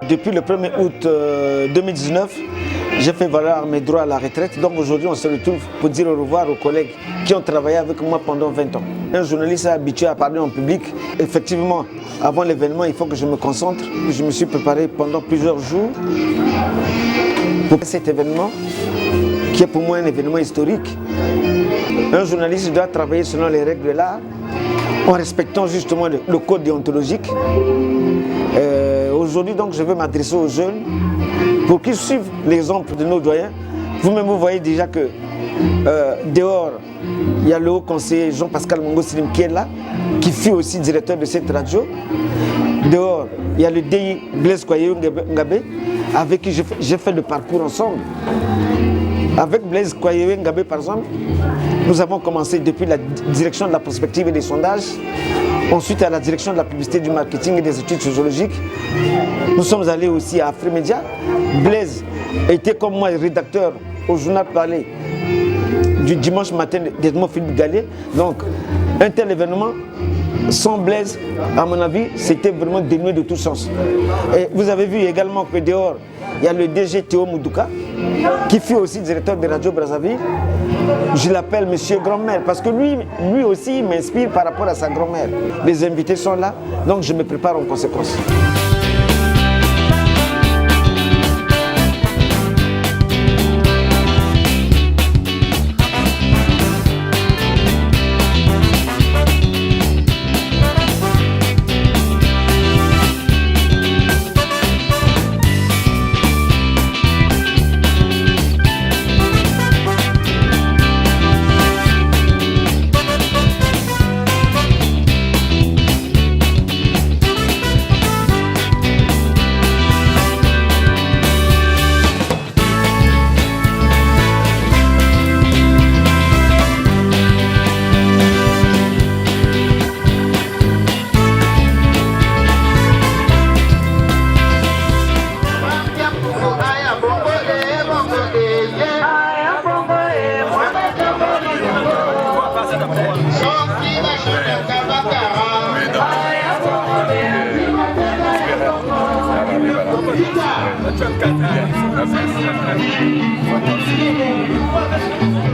Depuis le 1er août 2019, j'ai fait valoir mes droits à la retraite. Donc aujourd'hui, on se retrouve pour dire au revoir aux collègues qui ont travaillé avec moi pendant 20 ans. Un journaliste est habitué à parler en public. Effectivement, avant l'événement, il faut que je me concentre. Je me suis préparé pendant plusieurs jours pour cet événement, qui est pour moi un événement historique. Un journaliste doit travailler selon les règles de l'art, en respectant justement le code déontologique. Aujourd'hui, donc, je veux m'adresser aux jeunes pour qu'ils suivent l'exemple de nos doyens. Vous-même, vous voyez déjà que dehors, il y a le haut conseiller Jean-Pascal Mongo Silim qui est là, qui fut aussi directeur de cette radio. Dehors, il y a le DI Blaise Koyeyo Ngabé, avec qui j'ai fait le parcours ensemble. Avec Blaise Koyeyo Ngabé, par exemple, nous avons commencé depuis la direction de la prospective et des sondages, ensuite à la direction de la publicité, du marketing et des études sociologiques. Nous sommes allés aussi à Afrimédia. Blaise était comme moi rédacteur au journal Parler du dimanche matin d'Edmond Philippe Gallet. Donc un tel événement, sans Blaise, à mon avis, c'était vraiment dénué de tout sens. Et vous avez vu également que dehors, il y a le DG Théo Moudouka, qui fut aussi directeur de Radio Brazzaville. Je l'appelle Monsieur Grand-mère parce que lui aussi m'inspire par rapport à sa grand-mère. Les invités sont là, donc je me prépare en conséquence.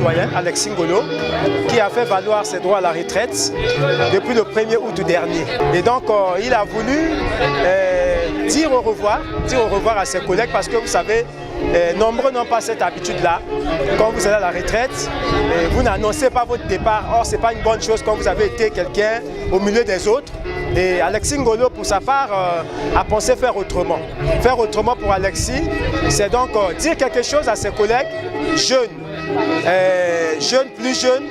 Doyen Alexis Ngolo, qui a fait valoir ses droits à la retraite depuis le 1er août dernier. Et donc il a voulu dire au revoir à ses collègues parce que vous savez, nombreux n'ont pas cette habitude-là. Quand vous allez à la retraite, vous n'annoncez pas votre départ. Or, ce n'est pas une bonne chose quand vous avez été quelqu'un au milieu des autres. Et Alexis Ngolo, pour sa part, a pensé faire autrement. Faire autrement pour Alexis, c'est donc dire quelque chose à ses collègues jeunes, plus jeunes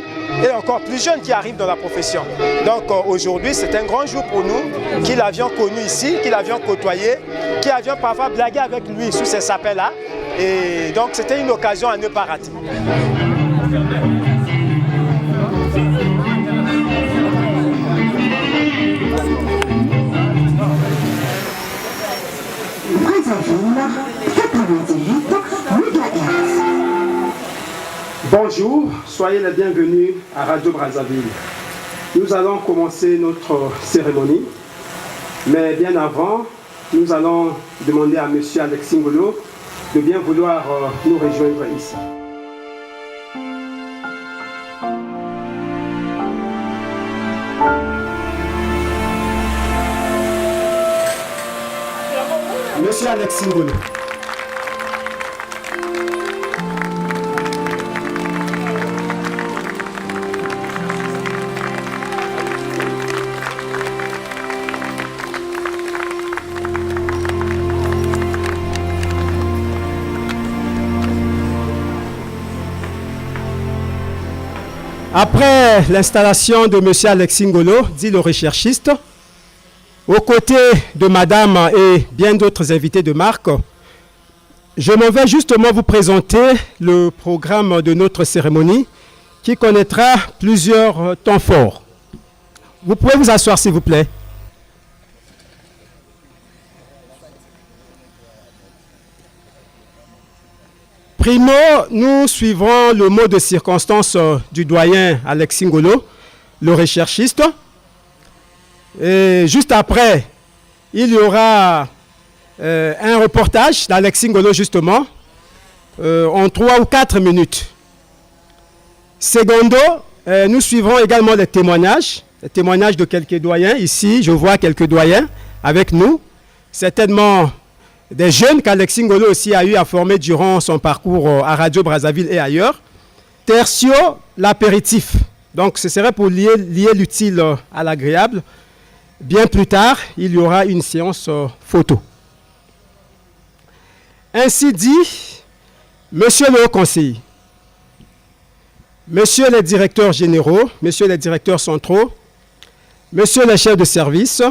et encore plus jeunes qui arrivent dans la profession. Donc aujourd'hui, c'est un grand jour pour nous, qui l'avions connu ici, qui l'avions côtoyé, qui avions parfois blagué avec lui sous ces sapins-là. Et donc c'était une occasion à ne pas rater. Bonjour, soyez les bienvenus à Radio Brazzaville. Nous allons commencer notre cérémonie, mais bien avant, nous allons demander à M. Alexis Ngolo de bien vouloir nous rejoindre ici. Monsieur Alexis Ngolo. Après l'installation de M. Alexis Ngolo, dit le recherchiste, aux côtés de Madame et bien d'autres invités de marque, je m'en vais justement vous présenter le programme de notre cérémonie qui connaîtra plusieurs temps forts. Vous pouvez vous asseoir s'il vous plaît. Primo, nous suivrons le mot de circonstance du doyen Alexis Ngolo, le recherchiste. Et juste après, il y aura un reportage d'Alexis Ngolo justement en 3 ou 4 minutes. Secondo, nous suivrons également les témoignages de quelques doyens. Ici, je vois quelques doyens avec nous. Certainement des jeunes qu'Alexis Ngolo aussi a eu à former durant son parcours à Radio Brazzaville et ailleurs. Tertio, l'apéritif. Donc, ce serait pour lier l'utile à l'agréable. Bien plus tard, il y aura une séance photo. Ainsi dit, Monsieur le Haut Conseiller, Messieurs les directeurs généraux, Messieurs les directeurs centraux, Messieurs les chefs de service,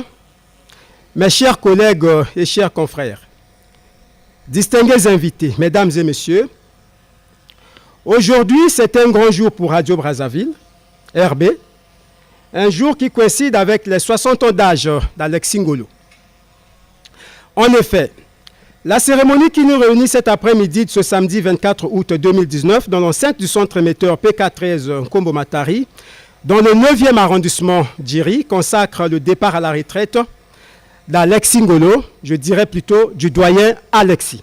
mes chers collègues et chers confrères, distingués invités, Mesdames et Messieurs, aujourd'hui c'est un grand jour pour Radio Brazzaville, RB, un jour qui coïncide avec les 60 ans d'âge d'Alexis Ngolo. En effet, la cérémonie qui nous réunit cet après-midi de ce samedi 24 août 2019 dans l'enceinte du centre émetteur PK13 Nkombo Matari, dans le 9e arrondissement d'Iri, consacre le départ à la retraite d'Alexis Ngolo, je dirais plutôt du doyen Alexis.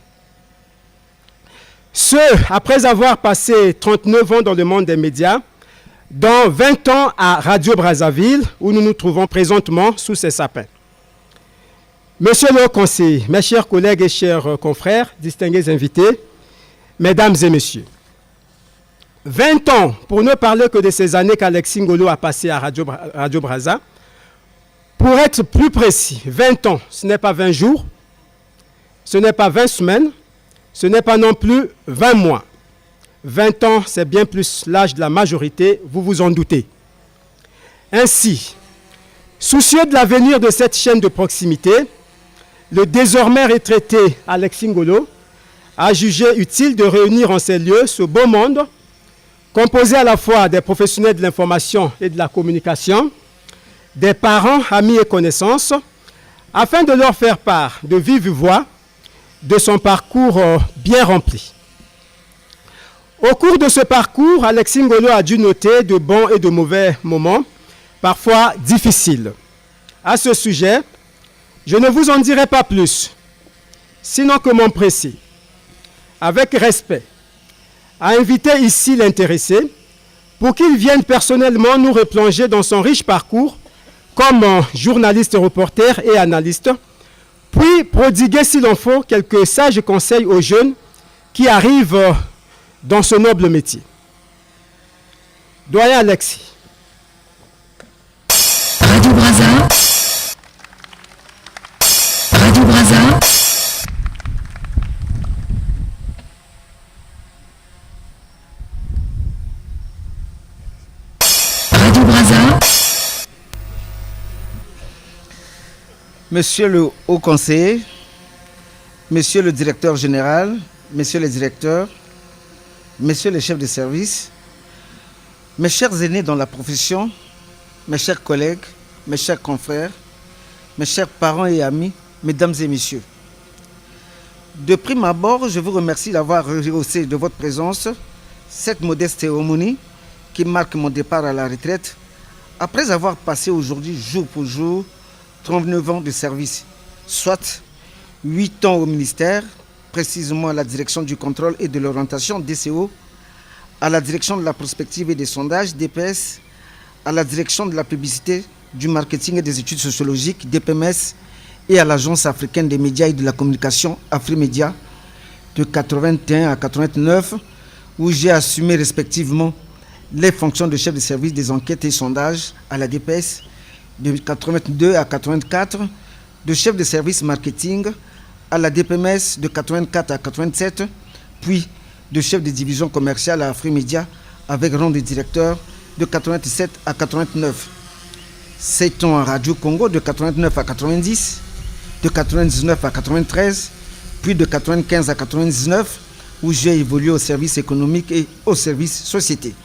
Ce, après avoir passé 39 ans dans le monde des médias, dont 20 ans à Radio Brazzaville, où nous nous trouvons présentement sous ces sapins. Monsieur le conseiller, mes chers collègues et chers confrères, distingués invités, Mesdames et Messieurs, 20 ans, pour ne parler que de ces années qu'Alexis Ngolo a passé à Radio Brazza, pour être plus précis, 20 ans, ce n'est pas 20 jours, ce n'est pas 20 semaines, ce n'est pas non plus 20 mois. 20 ans, c'est bien plus l'âge de la majorité, vous vous en doutez. Ainsi, soucieux de l'avenir de cette chaîne de proximité, le désormais retraité Alexis Ngolo a jugé utile de réunir en ces lieux ce beau monde, composé à la fois des professionnels de l'information et de la communication, des parents, amis et connaissances, afin de leur faire part de vive voix de son parcours bien rempli. Au cours de ce parcours, Alexis Ngolo a dû noter de bons et de mauvais moments, parfois difficiles. À ce sujet, je ne vous en dirai pas plus, sinon que m'empresser, avec respect, à inviter ici l'intéressé pour qu'il vienne personnellement nous replonger dans son riche parcours comme journaliste, reporter et analyste, puis prodiguer s'il en faut quelques sages conseils aux jeunes qui arrivent dans ce noble métier. Doyen Alexis. Radio Brazza. Radio Brazza. Radio Brazza. Monsieur le haut conseiller, Monsieur le directeur général, Messieurs les directeurs, Messieurs les chefs de service, mes chers aînés dans la profession, mes chers collègues, mes chers confrères, mes chers parents et amis, Mesdames et Messieurs. De prime abord, je vous remercie d'avoir rehaussé de votre présence cette modeste cérémonie qui marque mon départ à la retraite, après avoir passé aujourd'hui jour pour jour 39 ans de service, soit 8 ans au ministère, précisément à la direction du contrôle et de l'orientation DCO, à la direction de la prospective et des sondages DPS, à la direction de la publicité, du marketing et des études sociologiques DPMS et à l'Agence africaine des médias et de la communication Afrimédia de 81 à 89, où j'ai assumé respectivement les fonctions de chef de service des enquêtes et sondages à la DPS de 82 à 84, de chef de service marketing à la DPMS de 84 à 87, puis de chef de division commerciale à Afrimédia avec rang de directeur de 87 à 89. 7 ans à Radio Congo de 89 à 90, de 99 à 93, puis de 95 à 99, où j'ai évolué au service économique et au service société.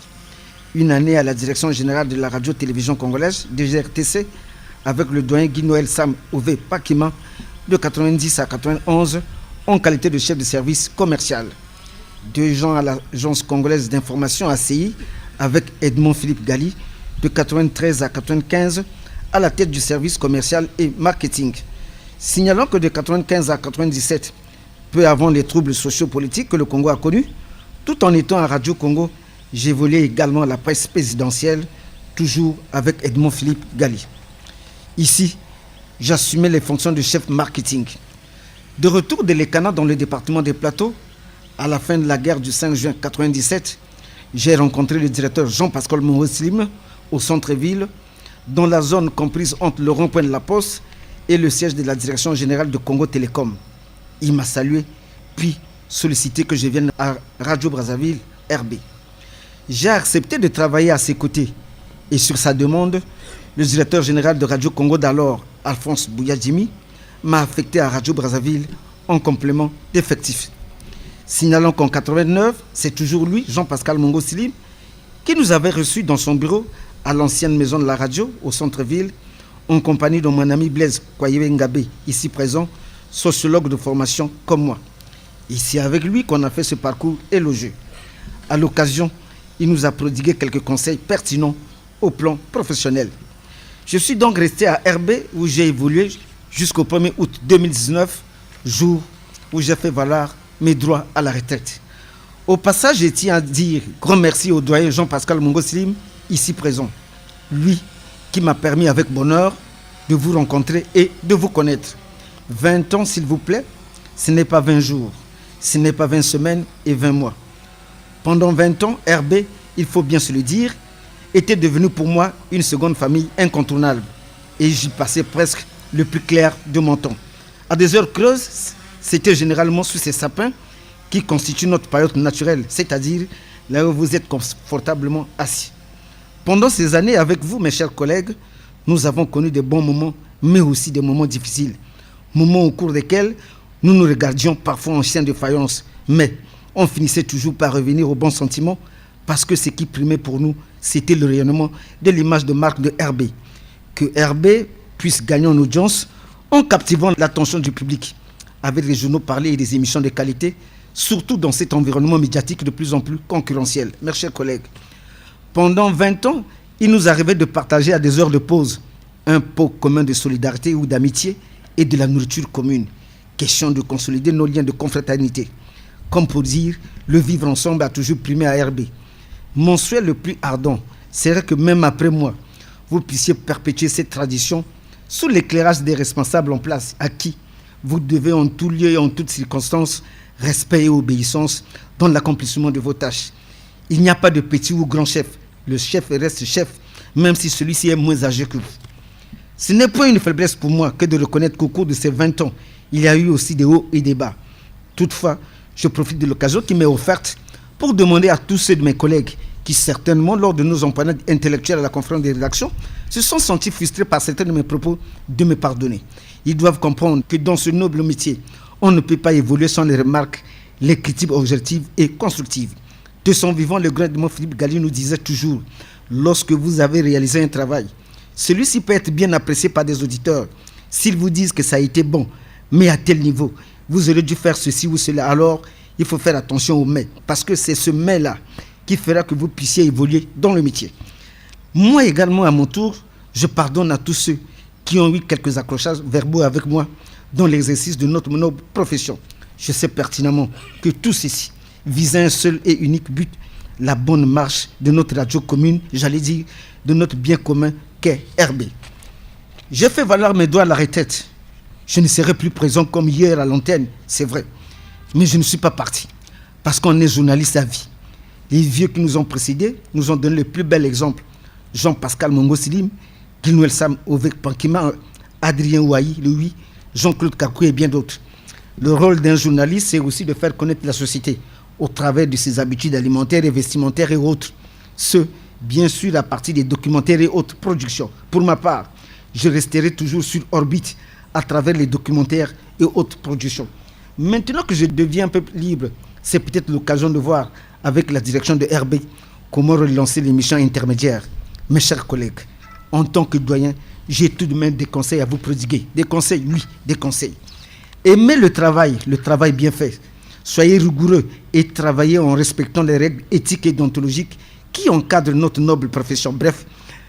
Une année à la direction générale de la radio-télévision congolaise, DGRTC, avec le doyen Guy Noël Sam Ové Pakima, de 90 à 91, en qualité de chef de service commercial. 2 ans à l'Agence congolaise d'information ACI, avec Edmond Philippe Gali, de 93 à 95, à la tête du service commercial et marketing. Signalons que de 1995 à 1997, peu avant les troubles sociopolitiques que le Congo a connus, tout en étant à Radio Congo, j'évoluais également à la presse présidentielle, toujours avec Edmond Philippe Gali. Ici, j'assumais les fonctions de chef marketing. De retour de l'Ekana dans le département des Plateaux, à la fin de la guerre du 5 juin 1997, j'ai rencontré le directeur Jean-Pascal Mousselim au centre-ville, dans la zone comprise entre le rond-point de la Poste et le siège de la direction générale de Congo Télécom. Il m'a salué, puis sollicité que je vienne à Radio Brazzaville, RB. J'ai accepté de travailler à ses côtés et sur sa demande, le directeur général de Radio Congo d'alors, Alphonse Bouyadjimi, m'a affecté à Radio Brazzaville en complément d'effectifs. Signalons qu'en 1989, c'est toujours lui, Jean-Pascal Mousselim, qui nous avait reçus dans son bureau à l'ancienne maison de la radio au centre-ville, en compagnie de mon ami Blaise Kwaye Ngabé, ici présent, sociologue de formation comme moi. Ici avec lui qu'on a fait ce parcours élogieux. À l'occasion, il nous a prodigué quelques conseils pertinents au plan professionnel. Je suis donc resté à RB où j'ai évolué jusqu'au 1er août 2019, jour où j'ai fait valoir mes droits à la retraite. Au passage, je tiens à dire grand merci au doyen Jean-Pascal Mousselim, ici présent. Lui qui m'a permis avec bonheur de vous rencontrer et de vous connaître. 20 ans, s'il vous plaît, ce n'est pas 20 jours, ce n'est pas 20 semaines et 20 mois. Pendant 20 ans, RB, il faut bien se le dire, était devenu pour moi une seconde famille incontournable. Et j'y passais presque le plus clair de mon temps. À des heures creuses, c'était généralement sous ces sapins qui constituent notre période naturelle, c'est-à-dire là où vous êtes confortablement assis. Pendant ces années, avec vous, mes chers collègues, nous avons connu de bons moments, mais aussi des moments difficiles. Moments au cours desquels nous nous regardions parfois en chien de faïence, mais on finissait toujours par revenir aux bons sentiments parce que ce qui primait pour nous, c'était le rayonnement de l'image de marque de RB. Que RB puisse gagner en audience en captivant l'attention du public, avec des journaux parlés et des émissions de qualité, surtout dans cet environnement médiatique de plus en plus concurrentiel. Mes chers collègues, pendant 20 ans, il nous arrivait de partager à des heures de pause un pot commun de solidarité ou d'amitié et de la nourriture commune. Question de consolider nos liens de confraternité. Comme pour dire, le vivre ensemble a toujours primé à RB. Mon souhait le plus ardent serait que même après moi, vous puissiez perpétuer cette tradition sous l'éclairage des responsables en place à qui vous devez en tout lieu et en toutes circonstances respect et obéissance dans l'accomplissement de vos tâches. Il n'y a pas de petit ou grand chef. Le chef reste chef, même si celui-ci est moins âgé que vous. Ce n'est pas une faiblesse pour moi que de reconnaître qu'au cours de ces 20 ans, il y a eu aussi des hauts et des bas. Toutefois, je profite de l'occasion qui m'est offerte pour demander à tous ceux de mes collègues qui certainement, lors de nos empannades intellectuelles à la conférence de rédaction, se sont sentis frustrés par certains de mes propos, de me pardonner. Ils doivent comprendre que dans ce noble métier, on ne peut pas évoluer sans les remarques, les critiques objectives et constructives. De son vivant, le grand Edmond Philippe Gali nous disait toujours, lorsque vous avez réalisé un travail, celui-ci peut être bien apprécié par des auditeurs. S'ils vous disent que ça a été bon, mais à tel niveau, vous aurez dû faire ceci ou cela, alors il faut faire attention au mais, parce que c'est ce mais-là qui fera que vous puissiez évoluer dans le métier. Moi également, à mon tour, je pardonne à tous ceux qui ont eu quelques accrochages verbaux avec moi dans l'exercice de notre noble profession. Je sais pertinemment que tout ceci vise un seul et unique but, la bonne marche de notre radio commune, j'allais dire, de notre bien commun qu'est RB. J'ai fait valoir mes droits à la retraite. Je ne serai plus présent comme hier à l'antenne, c'est vrai. Mais je ne suis pas parti, parce qu'on est journaliste à vie. Les vieux qui nous ont précédés nous ont donné le plus bel exemple. Jean-Pascal Mousselim, Guy-Noël Sam Ovek Pankima, Adrien Ouahi, Louis, Jean-Claude Kakou et bien d'autres. Le rôle d'un journaliste, c'est aussi de faire connaître la société au travers de ses habitudes alimentaires et vestimentaires et autres. Ce, bien sûr, à partir des documentaires et autres productions. Pour ma part, je resterai toujours sur orbite à travers les documentaires et autres productions. Maintenant que je deviens un peu libre, c'est peut-être l'occasion de voir avec la direction de RB comment relancer l'émission intermédiaire. Mes chers collègues, en tant que doyen, j'ai tout de même des conseils à vous prodiguer. Des conseils, oui, des conseils. Aimez le travail bien fait. Soyez rigoureux et travaillez en respectant les règles éthiques et déontologiques qui encadrent notre noble profession. Bref,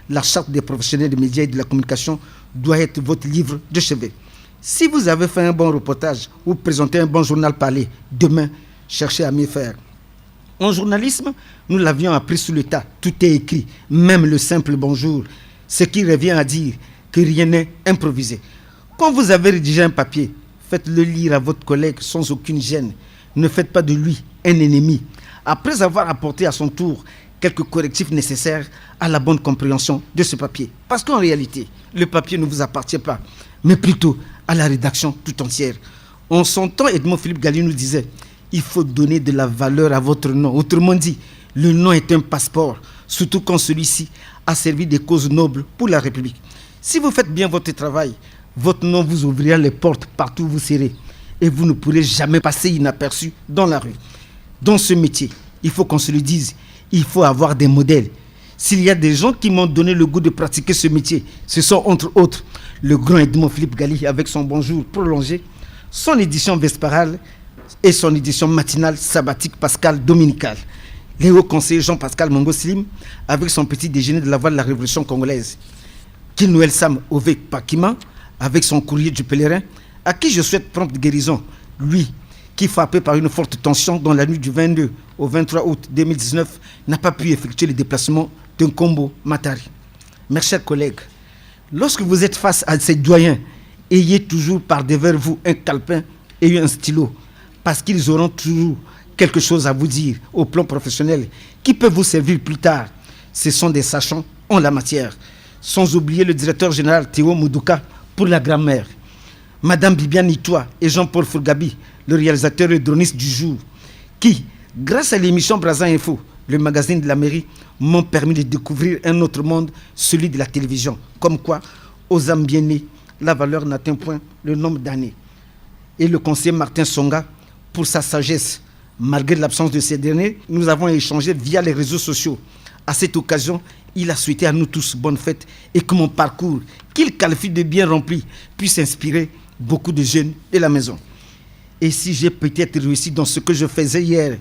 la charte des professionnels des médias et de la communication doit être votre livre de chevet. Si vous avez fait un bon reportage ou présenté un bon journal parlé, demain, cherchez à mieux faire. En journalisme, nous l'avions appris sous le tas. Tout est écrit, même le simple bonjour. Ce qui revient à dire que rien n'est improvisé. Quand vous avez rédigé un papier, faites-le lire à votre collègue sans aucune gêne. Ne faites pas de lui un ennemi. Après avoir apporté à son tour quelques correctifs nécessaires à la bonne compréhension de ce papier. Parce qu'en réalité, le papier ne vous appartient pas, mais plutôt à la rédaction tout entière. En son temps, Edmond Philippe Galli nous disait « Il faut donner de la valeur à votre nom ». Autrement dit, le nom est un passeport, surtout quand celui-ci a servi des causes nobles pour la République. Si vous faites bien votre travail, votre nom vous ouvrira les portes partout où vous serez et vous ne pourrez jamais passer inaperçu dans la rue. Dans ce métier, il faut qu'on se le dise, il faut avoir des modèles. S'il y a des gens qui m'ont donné le goût de pratiquer ce métier, ce sont entre autres le grand Edmond Philippe Galli avec son bonjour prolongé, son édition vespérale et son édition matinale sabbatique pascale dominicale. Les hauts conseillers Jean-Pascal Mongo Slim avec son petit déjeuner de la voix de la Révolution congolaise. Noël Sam Ové Pakima avec son courrier du pèlerin, à qui je souhaite prompte guérison, lui qui, frappé par une forte tension dans la nuit du 22 au 23 août 2019, n'a pas pu effectuer le déplacement d'un combo Matari. Mes chers collègues, lorsque vous êtes face à ces doyens, ayez toujours par devers vous un calepin et un stylo, parce qu'ils auront toujours quelque chose à vous dire au plan professionnel qui peut vous servir plus tard. Ce sont des sachants en la matière. Sans oublier le directeur général Théo Moudouka pour la grammaire, Madame Bibiane Itoua et Jean-Paul Fourgabi, le réalisateur et droniste du jour, qui, grâce à l'émission Brazza Info, le magazine de la mairie, m'ont permis de découvrir un autre monde, celui de la télévision. Comme quoi, aux âmes bien nées, la valeur n'atteint point le nombre d'années. Et le conseiller Martin Songa, pour sa sagesse, malgré l'absence de ces derniers, nous avons échangé via les réseaux sociaux. À cette occasion, il a souhaité à nous tous bonne fête et que mon parcours, qu'il qualifie de bien rempli, puisse inspirer beaucoup de jeunes de la maison. Et si j'ai peut-être réussi dans ce que je faisais hier,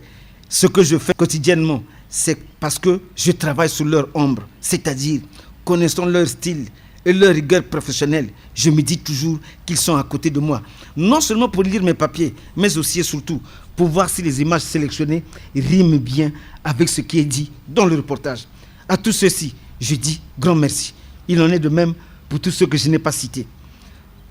ce que je fais quotidiennement, c'est parce que je travaille sous leur ombre, c'est-à-dire connaissant leur style et leur rigueur professionnelle. Je me dis toujours qu'ils sont à côté de moi, non seulement pour lire mes papiers, mais aussi et surtout pour voir si les images sélectionnées riment bien avec ce qui est dit dans le reportage. À tous ceux-ci, je dis grand merci. Il en est de même pour tous ceux que je n'ai pas cités.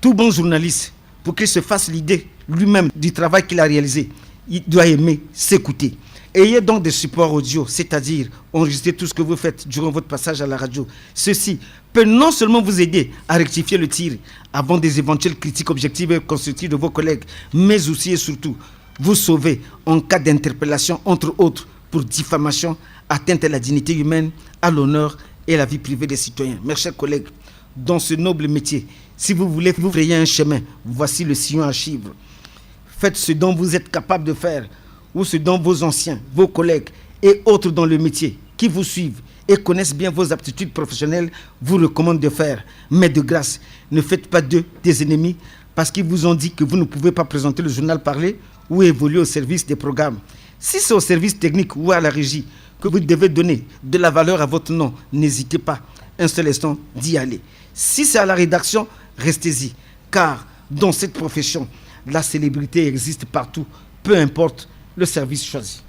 Tout bon journaliste, pour qu'il se fasse l'idée lui-même du travail qu'il a réalisé, il doit aimer s'écouter. Ayez donc des supports audio, c'est-à-dire enregistrer tout ce que vous faites durant votre passage à la radio. Ceci peut non seulement vous aider à rectifier le tir avant des éventuelles critiques objectives et constructives de vos collègues, mais aussi et surtout vous sauver en cas d'interpellation, entre autres pour diffamation, atteinte à la dignité humaine, à l'honneur et à la vie privée des citoyens. Mes chers collègues, dans ce noble métier, si vous voulez vous frayer un chemin, voici le sillon à suivre. Faites ce dont vous êtes capable de faire, ou ce dont vos anciens, vos collègues et autres dans le métier qui vous suivent et connaissent bien vos aptitudes professionnelles vous recommandent de faire. Mais de grâce, ne faites pas d'eux des ennemis parce qu'ils vous ont dit que vous ne pouvez pas présenter le journal parlé ou évoluer au service des programmes. Si c'est au service technique ou à la régie que vous devez donner de la valeur à votre nom, n'hésitez pas un seul instant d'y aller. Si c'est à la rédaction, restez-y, car dans cette profession, la célébrité existe partout, peu importe le service choisi.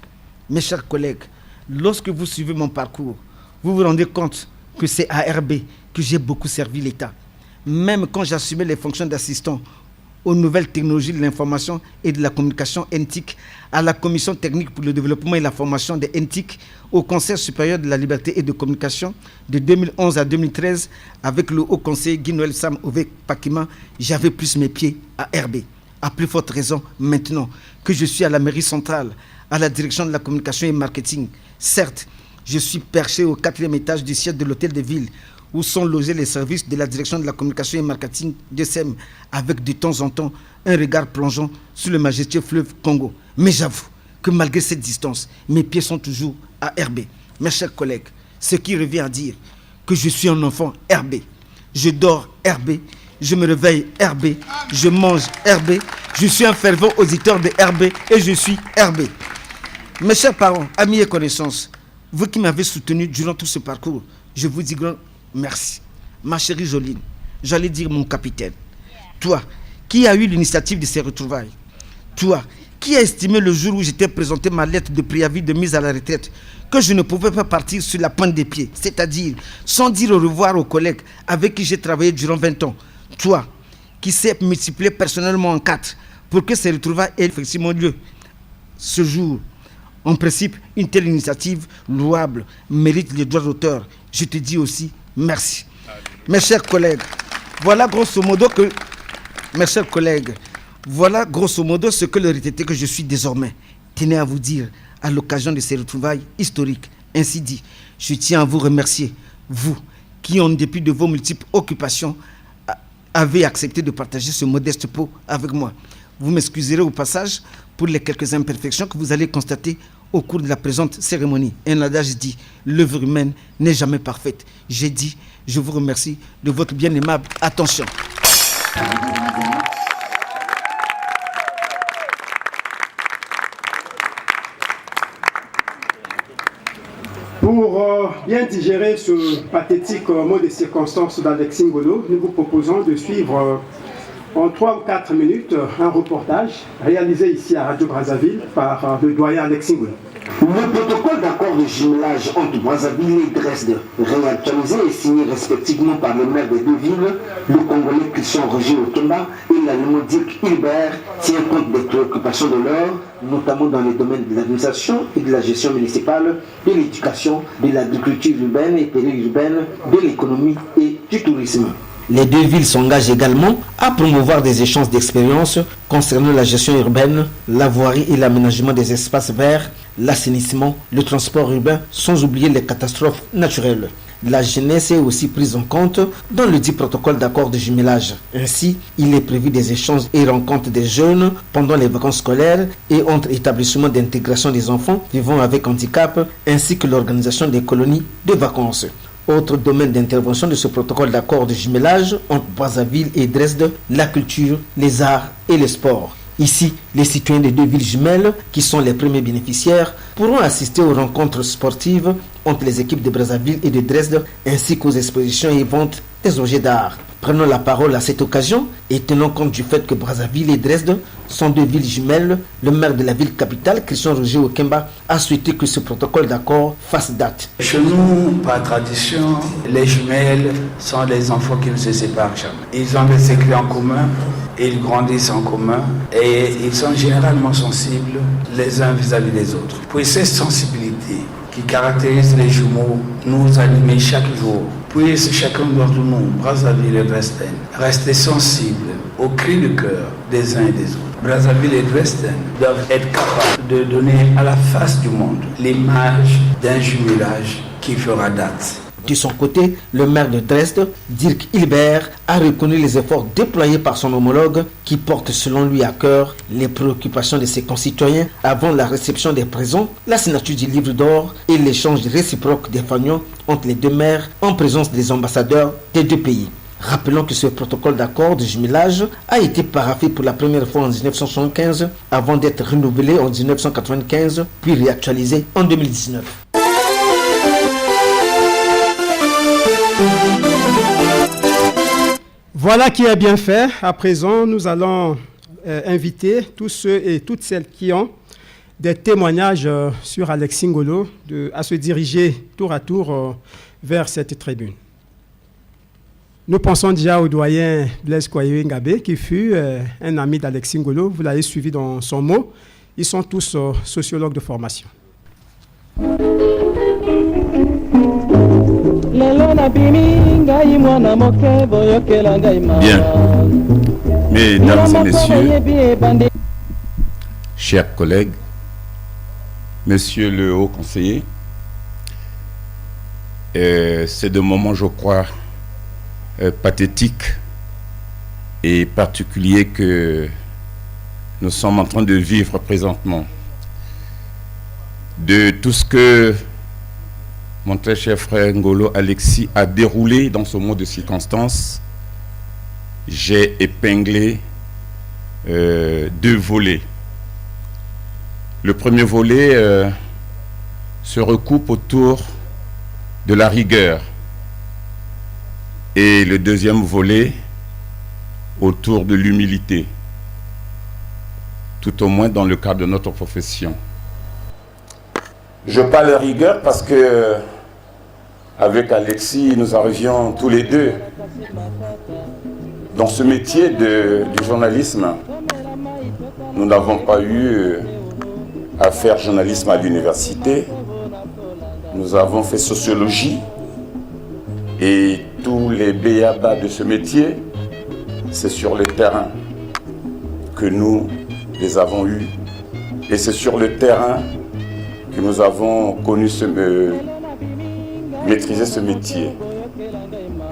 Mes chers collègues, lorsque vous suivez mon parcours, vous vous rendez compte que c'est à RB que j'ai beaucoup servi l'État. Même quand j'assumais les fonctions d'assistant aux nouvelles technologies de l'information et de la communication NTIC, à la Commission technique pour le développement et la formation des NTIC, au Conseil supérieur de la liberté et de communication de 2011 à 2013, avec le haut conseiller Noël Sam Ové Pakima, j'avais plus mes pieds à RB. À plus forte raison maintenant que je suis à la mairie centrale, à la direction de la communication et marketing. Certes, je suis perché au 4e étage du siège de l'hôtel de ville, où sont logés les services de la direction de la communication et marketing de SEM, avec de temps en temps un regard plongeant sur le majestueux fleuve Congo. Mais j'avoue que malgré cette distance, mes pieds sont toujours à RB. Mes chers collègues, ce qui revient à dire que je suis un enfant RB. Je dors RB, je me réveille RB, je mange RB, je suis un fervent auditeur de RB et je suis RB. Mes chers parents, amis et connaissances, vous qui m'avez soutenu durant tout ce parcours, je vous dis grand merci. Ma chérie Joline, j'allais dire mon capitaine. Toi qui a eu l'initiative de ces retrouvailles. Toi, qui a estimé le jour où j'étais présenté ma lettre de préavis de mise à la retraite que je ne pouvais pas partir sur la pointe des pieds, c'est-à-dire sans dire au revoir aux collègues avec qui j'ai travaillé durant 20 ans. Toi, qui sais multiplier personnellement en 4 pour que ces retrouvailles aient effectivement lieu. Ce jour, en principe, une telle initiative louable mérite les droits d'auteur. Je te dis aussi merci. Mes chers collègues, voilà grosso modo ce que le retraité que je suis désormais tenais à vous dire à l'occasion de ces retrouvailles historiques. Ainsi dit, je tiens à vous remercier, vous qui, en dépit de vos multiples occupations, avez accepté de partager ce modeste pot avec moi. Vous m'excuserez au passage pour les quelques imperfections que vous allez constater au cours de la présente cérémonie. Un adage dit, l'œuvre humaine n'est jamais parfaite. J'ai dit, je vous remercie de votre bien aimable attention. Pour bien digérer ce pathétique mot de circonstance d'Alexis Ngolo, nous vous proposons de suivre en 3 ou 4 minutes un reportage réalisé ici à Radio Brazzaville par le doyen Alexis Ngolo. Le protocole d'accord de jumelage entre Brazzaville et Dresde, réactualisé et signé respectivement par le maire des deux villes, le Congolais Christian Roger Okemba et l'Allemand Dirk Hilbert, tient compte des préoccupations de l'heure, notamment dans les domaines de l'administration et de la gestion municipale, de l'éducation, de l'agriculture urbaine et périurbaine, de l'économie et du tourisme. Les deux villes s'engagent également à promouvoir des échanges d'expériences concernant la gestion urbaine, la voirie et l'aménagement des espaces verts, l'assainissement, le transport urbain, sans oublier les catastrophes naturelles. La jeunesse est aussi prise en compte dans le dit protocole d'accord de jumelage. Ainsi, il est prévu des échanges et rencontres des jeunes pendant les vacances scolaires et entre établissements d'intégration des enfants vivant avec handicap, ainsi que l'organisation des colonies de vacances. Autre domaine d'intervention de ce protocole d'accord de jumelage entre Brazzaville et Dresde, la culture, les arts et le sport. Ici, les citoyens des deux villes jumelles, qui sont les premiers bénéficiaires, pourront assister aux rencontres sportives entre les équipes de Brazzaville et de Dresde, ainsi qu'aux expositions et ventes des objets d'art. Prenons la parole à cette occasion et tenons compte du fait que Brazzaville et Dresde sont deux villes jumelles. Le maire de la ville capitale, Christian Roger Okemba, a souhaité que ce protocole d'accord fasse date. Chez nous, par tradition, les jumelles sont des enfants qui ne se séparent jamais. Ils ont des secrets en commun, ils grandissent en commun et ils sont généralement sensibles les uns vis-à-vis des autres. Pour cette sensibilité qui caractérise les jumeaux nous animer chaque jour, puisse chacun d'entre nous, Brazzaville et Dresden, rester sensible aux cris de cœur des uns et des autres. Brazzaville et Dresden doivent être capables de donner à la face du monde l'image d'un jumelage qui fera date. De son côté, le maire de Dresde, Dirk Hilbert, a reconnu les efforts déployés par son homologue qui porte selon lui à cœur les préoccupations de ses concitoyens avant la réception des présents, la signature du livre d'or et l'échange réciproque des fanions entre les deux maires en présence des ambassadeurs des deux pays. Rappelons que ce protocole d'accord de jumelage a été paraphé pour la première fois en 1975 avant d'être renouvelé en 1995 puis réactualisé en 2019. Voilà qui est bien fait. À présent, nous allons inviter tous ceux et toutes celles qui ont des témoignages sur Alexis Ngolo à se diriger tour à tour vers cette tribune. Nous pensons déjà au doyen Blaise Koyewe Ngabé, qui fut un ami d'Alexis Ngolo. Vous l'avez suivi dans son mot. Ils sont tous sociologues de formation. Bien, mesdames et messieurs, chers collègues, monsieur le haut conseiller, c'est de moments, je crois, pathétiques et particuliers que nous sommes en train de vivre présentement. De tout ce que mon très cher frère Ngolo Alexis a déroulé dans ce mot de circonstance, j'ai épinglé 2 volets. Le premier volet se recoupe autour de la rigueur et le deuxième volet autour de l'humilité, tout au moins dans le cadre de notre profession. Je parle de rigueur parce que avec Alexis, nous arrivions tous les deux dans ce métier du journalisme. Nous n'avons pas eu à faire journalisme à l'université. Nous avons fait sociologie et tous les b.a.-ba de ce métier, c'est sur le terrain que nous les avons eus. Et c'est sur le terrain que nous avons connu maîtriser ce métier.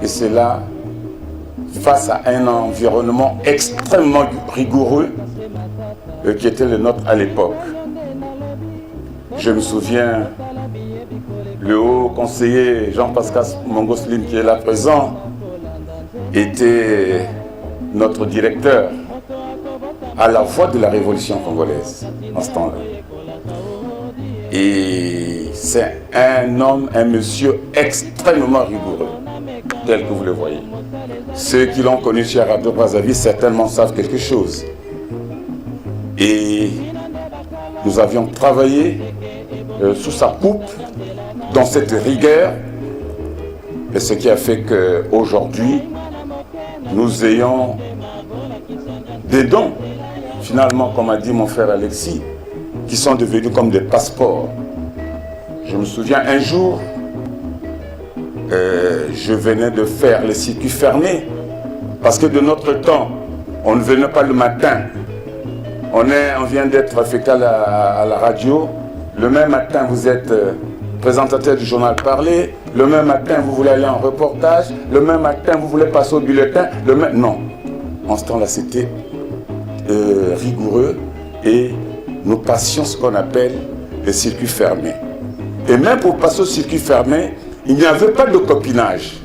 Et c'est là, face à un environnement extrêmement rigoureux qui était le nôtre à l'époque. Je me souviens, le haut conseiller Jean-Pascal Mongoslim, qui est là présent, était notre directeur à la voix de la révolution congolaise en ce temps-là. Et c'est un homme, un monsieur extrêmement rigoureux, tel que vous le voyez. Ceux qui l'ont connu chez Radio Brazzaville certainement savent quelque chose. Et nous avions travaillé sous sa coupe, dans cette rigueur, et ce qui a fait qu'aujourd'hui, nous ayons des dons, finalement, comme a dit mon frère Alexis, qui sont devenus comme des passeports. Je me souviens un jour, je venais de faire les circuits fermés, parce que de notre temps, on ne venait pas le matin. On vient d'être affecté à la radio. Le même matin, vous êtes présentateur du journal Parler. Le même matin, vous voulez aller en reportage. Le même matin, vous voulez passer au bulletin. Non. En ce temps-là, c'était rigoureux. Et nous passions ce qu'on appelle les circuits fermés. Et même pour passer au circuit fermé, il n'y avait pas de copinage.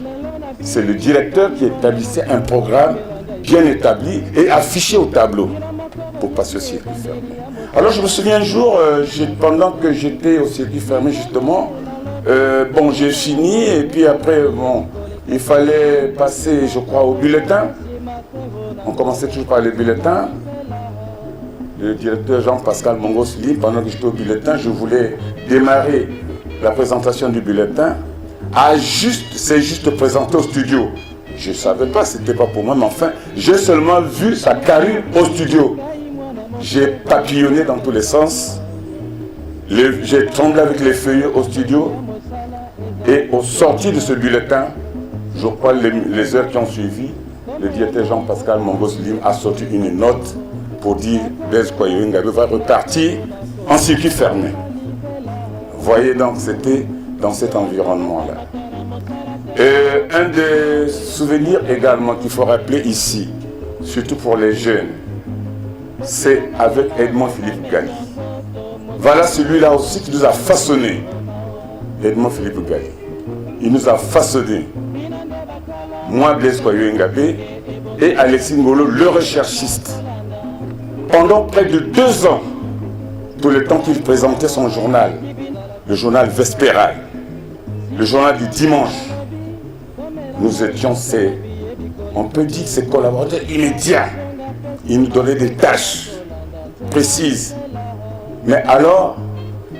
C'est le directeur qui établissait un programme bien établi et affiché au tableau pour passer au circuit fermé. Alors je me souviens un jour, pendant que j'étais au circuit fermé justement, j'ai fini et puis après, il fallait passer, je crois, au bulletin. On commençait toujours par les bulletins. Le directeur Jean-Pascal Mongoslim, pendant que j'étais au bulletin, je voulais démarrer la présentation du bulletin. C'est juste présenté au studio. Je ne savais pas, c'était pas pour moi, mais enfin, j'ai seulement vu sa carrure au studio. J'ai papillonné dans tous les sens. J'ai tremblé avec les feuilles au studio. Et au sorti de ce bulletin, je crois les heures qui ont suivi, le directeur Jean-Pascal Mongoslim a sorti une note pour dire Blaise Koyo Ngabe va repartir en circuit fermé. Vous voyez donc, c'était dans cet environnement-là. Un des souvenirs également qu'il faut rappeler ici, surtout pour les jeunes, c'est avec Edmond Philippe Gali. Voilà celui-là aussi qui nous a façonné. Edmond Philippe Gali. Il nous a façonné. Moi, Blaise Koyo Ngabe et Alexis Ngolo, le recherchiste. Pendant près de 2 ans, tout le temps qu'il présentait son journal, le journal Vespéral, le journal du dimanche, nous étions on peut dire ses collaborateurs immédiats. Il nous donnait des tâches précises. Mais alors,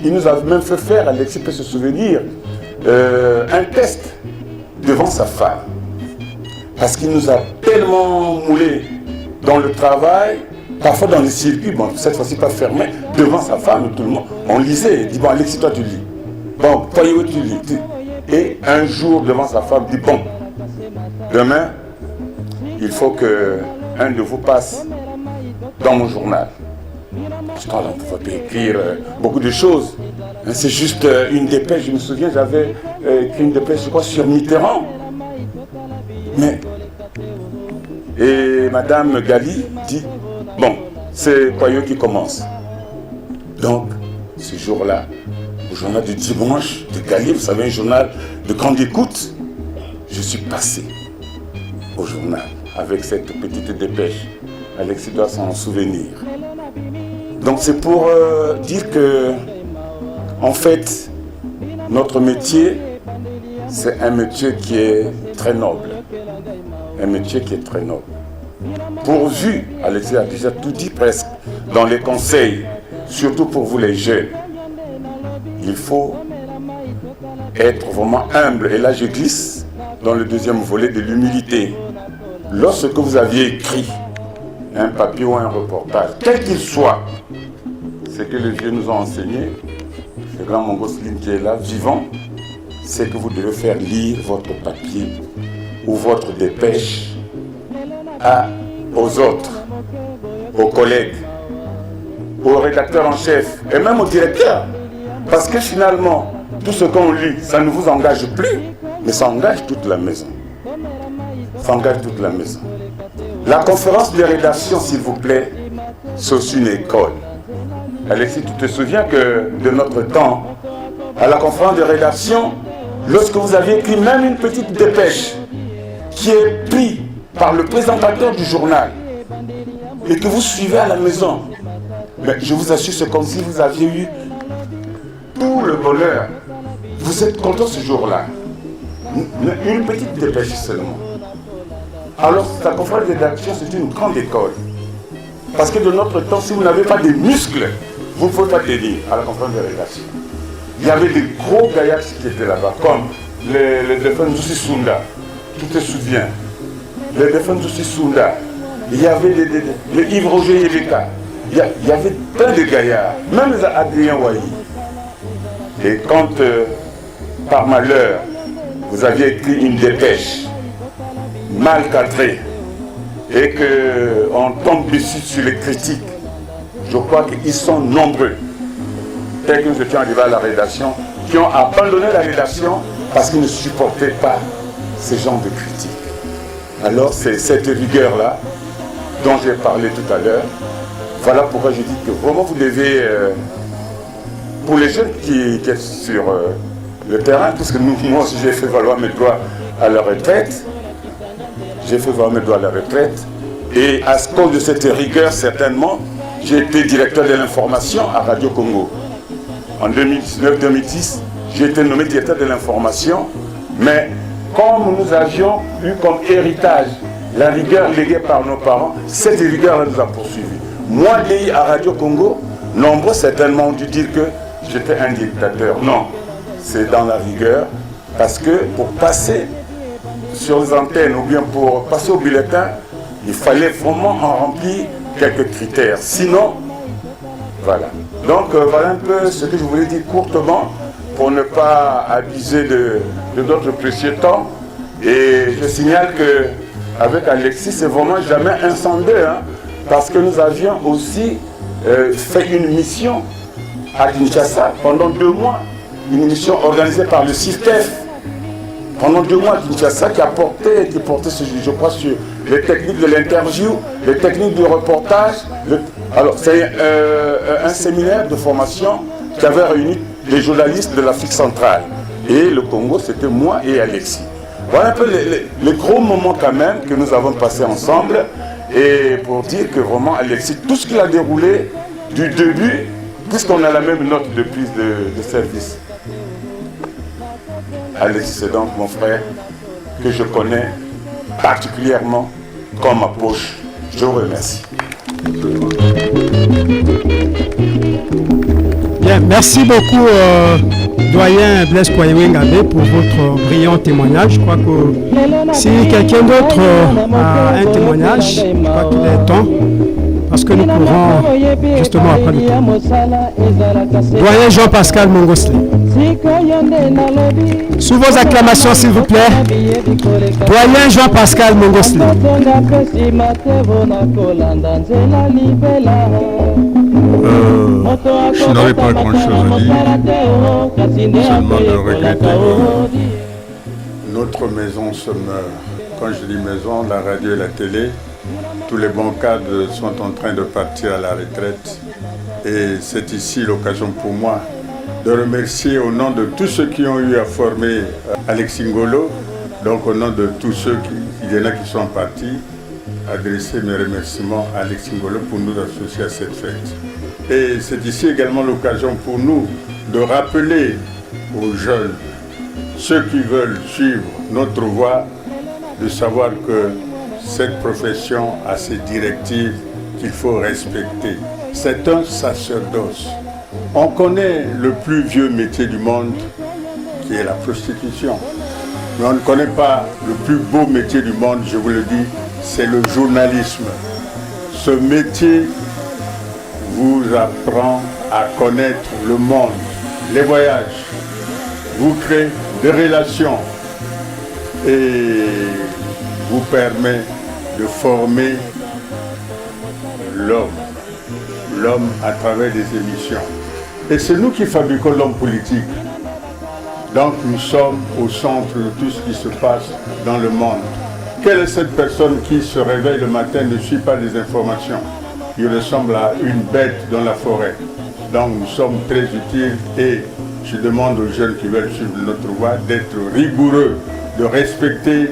il nous a même fait faire, Alexis peut se souvenir, un test devant sa femme. Parce qu'il nous a tellement moulé dans le travail, parfois dans les circuits, cette fois-ci pas fermé, devant sa femme, tout le monde. On lisait, il dit, Alexis, toi tu lis. Koyo, tu lis. Et un jour, devant sa femme, il dit, demain, il faut qu'un de vous passe dans mon journal. Je on ne pouvait pas écrire beaucoup de choses. C'est juste une dépêche. Je me souviens, j'avais écrit une dépêche, je crois, sur Mitterrand. Et Madame Gali dit, c'est Koyo qui commence. Donc, ce jour-là, au journal du dimanche de Gali, vous savez, un journal de grande écoute, je suis passé au journal avec cette petite dépêche. Alexis doit s'en souvenir. Donc c'est pour dire que, en fait, notre métier, c'est un métier qui est très noble. Un métier qui est très noble. pourvu, Alexis a déjà tout dit presque, dans les conseils, surtout pour vous les jeunes, il faut être vraiment humble. Et là, je glisse dans le deuxième volet de l'humilité. Lorsque vous aviez écrit un papier ou un reportage, quel qu'il soit, ce que les vieux nous ont enseigné, le grand Mongo Slim qui est là, vivant, c'est que vous devez faire lire votre papier ou votre dépêche aux autres, aux collègues, aux rédacteurs en chef et même au directeur. Parce que finalement, tout ce qu'on lit, ça ne vous engage plus, mais ça engage toute la maison. Ça engage toute la maison. La conférence de rédaction, s'il vous plaît, c'est aussi une école. Alexis, tu te souviens que de notre temps, à la conférence de rédaction, lorsque vous aviez écrit même une petite dépêche qui est prise par le présentateur du journal et que vous suivez à la maison, mais je vous assure, c'est comme si vous aviez eu tout le bonheur. Vous êtes content ce jour-là. Une petite dépêche seulement. Alors, la conférence de rédaction, c'est une grande école. Parce que de notre temps, si vous n'avez pas des muscles, vous ne pouvez pas tenir à la conférence de rédaction. Il y avait des gros gaillards qui étaient là-bas, comme les défunts Nzussi Sunda. Tu te souviens? Les défunts Nzussi Sunda. Il y avait les Yves Roger Yeleka. Il y avait plein de gaillards, même les Adrien Wahi. Et quand, par malheur, vous aviez écrit une dépêche mal cadrée et qu'on tombe dessus sur les critiques, je crois qu'ils sont nombreux, tels que nous étions arrivés à la rédaction, qui ont abandonné la rédaction parce qu'ils ne supportaient pas ce genre de critiques. Alors c'est cette rigueur-là dont j'ai parlé tout à l'heure. Voilà pourquoi je dis que vraiment vous devez, pour les jeunes qui sont sur le terrain, parce que moi aussi j'ai fait valoir mes droits à la retraite, et à cause de cette rigueur, certainement, j'ai été directeur de l'information à Radio Congo. En 2019-2010, j'ai été nommé directeur de l'information, mais comme nous avions eu comme héritage la rigueur léguée par nos parents, cette rigueur-là nous a poursuivis. Moi, lié à Radio Congo, nombreux certainement ont dû dire que j'étais un dictateur. Non, c'est dans la rigueur, parce que pour passer sur les antennes ou bien pour passer au bulletin, il fallait vraiment en remplir quelques critères. Sinon, voilà. Donc voilà un peu ce que je voulais dire courtement pour ne pas abuser de notre précieux temps. Et je signale qu'avec Alexis, c'est vraiment jamais incendé, hein, parce que nous avions aussi fait une mission à Kinshasa pendant 2 mois, une mission organisée par le CIFTEF. Pendant 2 mois, Kinshasa qui portait, je crois, sur les techniques de l'interview, les techniques du reportage. Alors, c'est un séminaire de formation qui avait réuni les journalistes de l'Afrique centrale. Et le Congo, c'était moi et Alexis. Voilà un peu les gros moments quand même que nous avons passés ensemble. Et pour dire que vraiment, Alexis, tout ce qu'il a déroulé du début, puisqu'on a la même note de prise de service. Alexis, c'est donc mon frère que je connais particulièrement comme ma poche. Je vous remercie. Bien, merci beaucoup, doyen Blaise Koyewengabe, pour votre brillant témoignage. Je crois que si quelqu'un d'autre a un témoignage, je crois qu'il est temps, parce que nous courons justement après le temps. Doyen Jean-Pascal Mongosli. Sous vos acclamations, s'il vous plaît. Doyen Jean-Pascal Mongosli. Je n'aurais pas grand-chose à dire, seulement de regretter que notre maison se meurt. Quand je dis maison, la radio et la télé, tous les bons cadres sont en train de partir à la retraite. Et c'est ici l'occasion pour moi de remercier au nom de tous ceux qui ont eu à former Alexis Ngolo, donc au nom de tous ceux il y en a qui sont partis, adresser mes remerciements à Alexis Ngolo pour nous associer à cette fête. Et c'est ici également l'occasion pour nous de rappeler aux jeunes, ceux qui veulent suivre notre voie, de savoir que cette profession a ses directives qu'il faut respecter. C'est un sacerdoce. On connaît le plus vieux métier du monde, qui est la prostitution. Mais on ne connaît pas le plus beau métier du monde, je vous le dis, c'est le journalisme. Ce métier vous apprend à connaître le monde, les voyages, vous crée des relations et vous permet de former l'homme à travers des émissions. Et c'est nous qui fabriquons l'homme politique. Donc nous sommes au centre de tout ce qui se passe dans le monde. Quelle est cette personne qui se réveille le matin, ne suit pas les informations? Il ressemble à une bête dans la forêt. Donc nous sommes très utiles et je demande aux jeunes qui veulent suivre notre voie d'être rigoureux, de respecter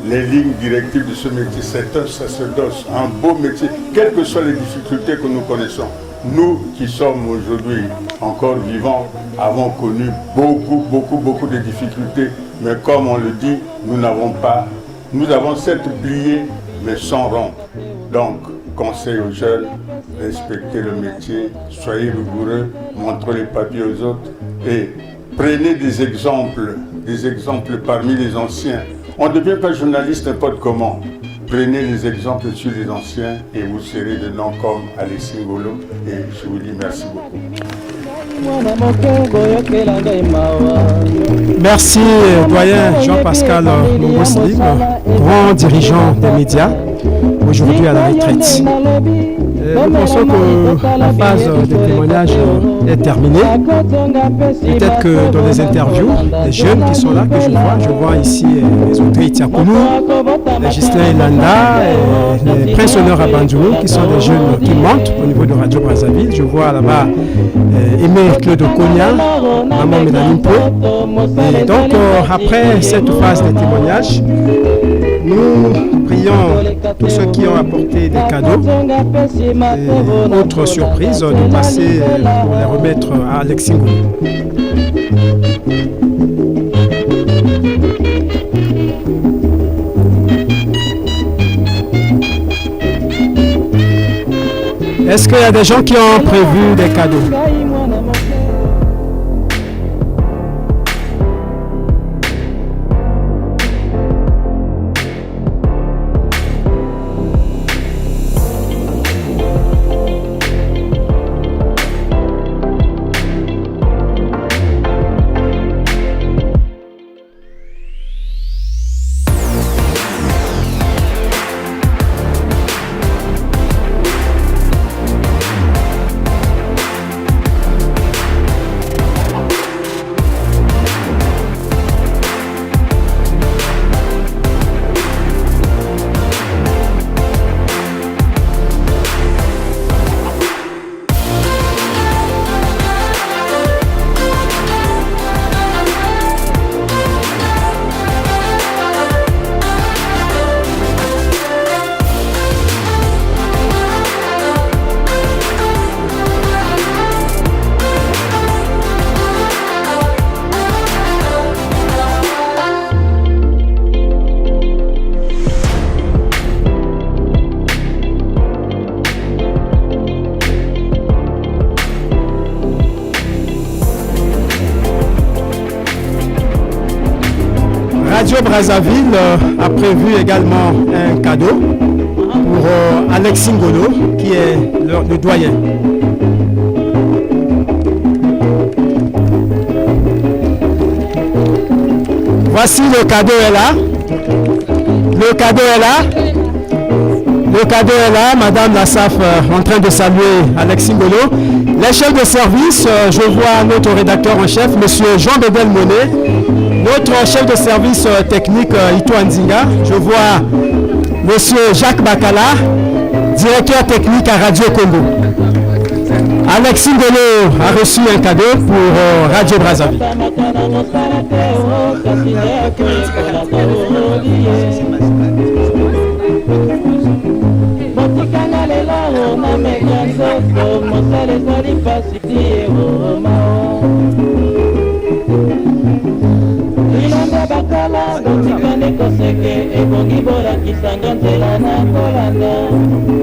les lignes directives de ce métier. C'est un sacerdoce, un beau métier, quelles que soient les difficultés que nous connaissons. Nous qui sommes aujourd'hui encore vivants avons connu beaucoup de difficultés, mais comme on le dit, nous avons certes plié, mais sans rompre. Donc, conseil aux jeunes, respectez le métier, soyez rigoureux, montrez les papiers aux autres et prenez des exemples parmi les anciens. On ne devient pas journaliste n'importe comment. Prenez les exemples sur les anciens et vous serez de noms comme Alexis Ngolo. Et je vous dis merci beaucoup. Merci, doyen Jean-Pascal Mongo-Slim, grand dirigeant des médias, aujourd'hui à la retraite. Nous pensons que la phase de témoignage est terminée. Peut-être que dans les interviews, les jeunes qui sont là, que je vois ici les Audrey Tiakounou, les Gislain Elanda, et les Prince Honneur Abandjoulou, qui sont des jeunes qui montent au niveau de Radio Brazzaville. Je vois là-bas Aimé Claude Cogna, Maman Mélanie Po. Et donc, après cette phase de témoignage, nous prions tous ceux qui ont apporté des cadeaux et autre surprise de passer pour les remettre à Alexis Ngolo. Est-ce qu'il y a des gens qui ont prévu des cadeaux? Radio Brazzaville a prévu également un cadeau pour Alexis Ngolo, qui est le doyen. Voici le cadeau est là. Le cadeau est là. Le cadeau est là. Madame la SAF en train de saluer Alexis Ngolo. Les chefs de service, je vois notre rédacteur en chef, monsieur Jean-Bédel Monet. Notre chef de service technique, Ito Anzinga. Je vois monsieur Jacques Bakala, directeur technique à Radio Congo. Alexis Ngolo a reçu un cadeau pour Radio Brazzaville.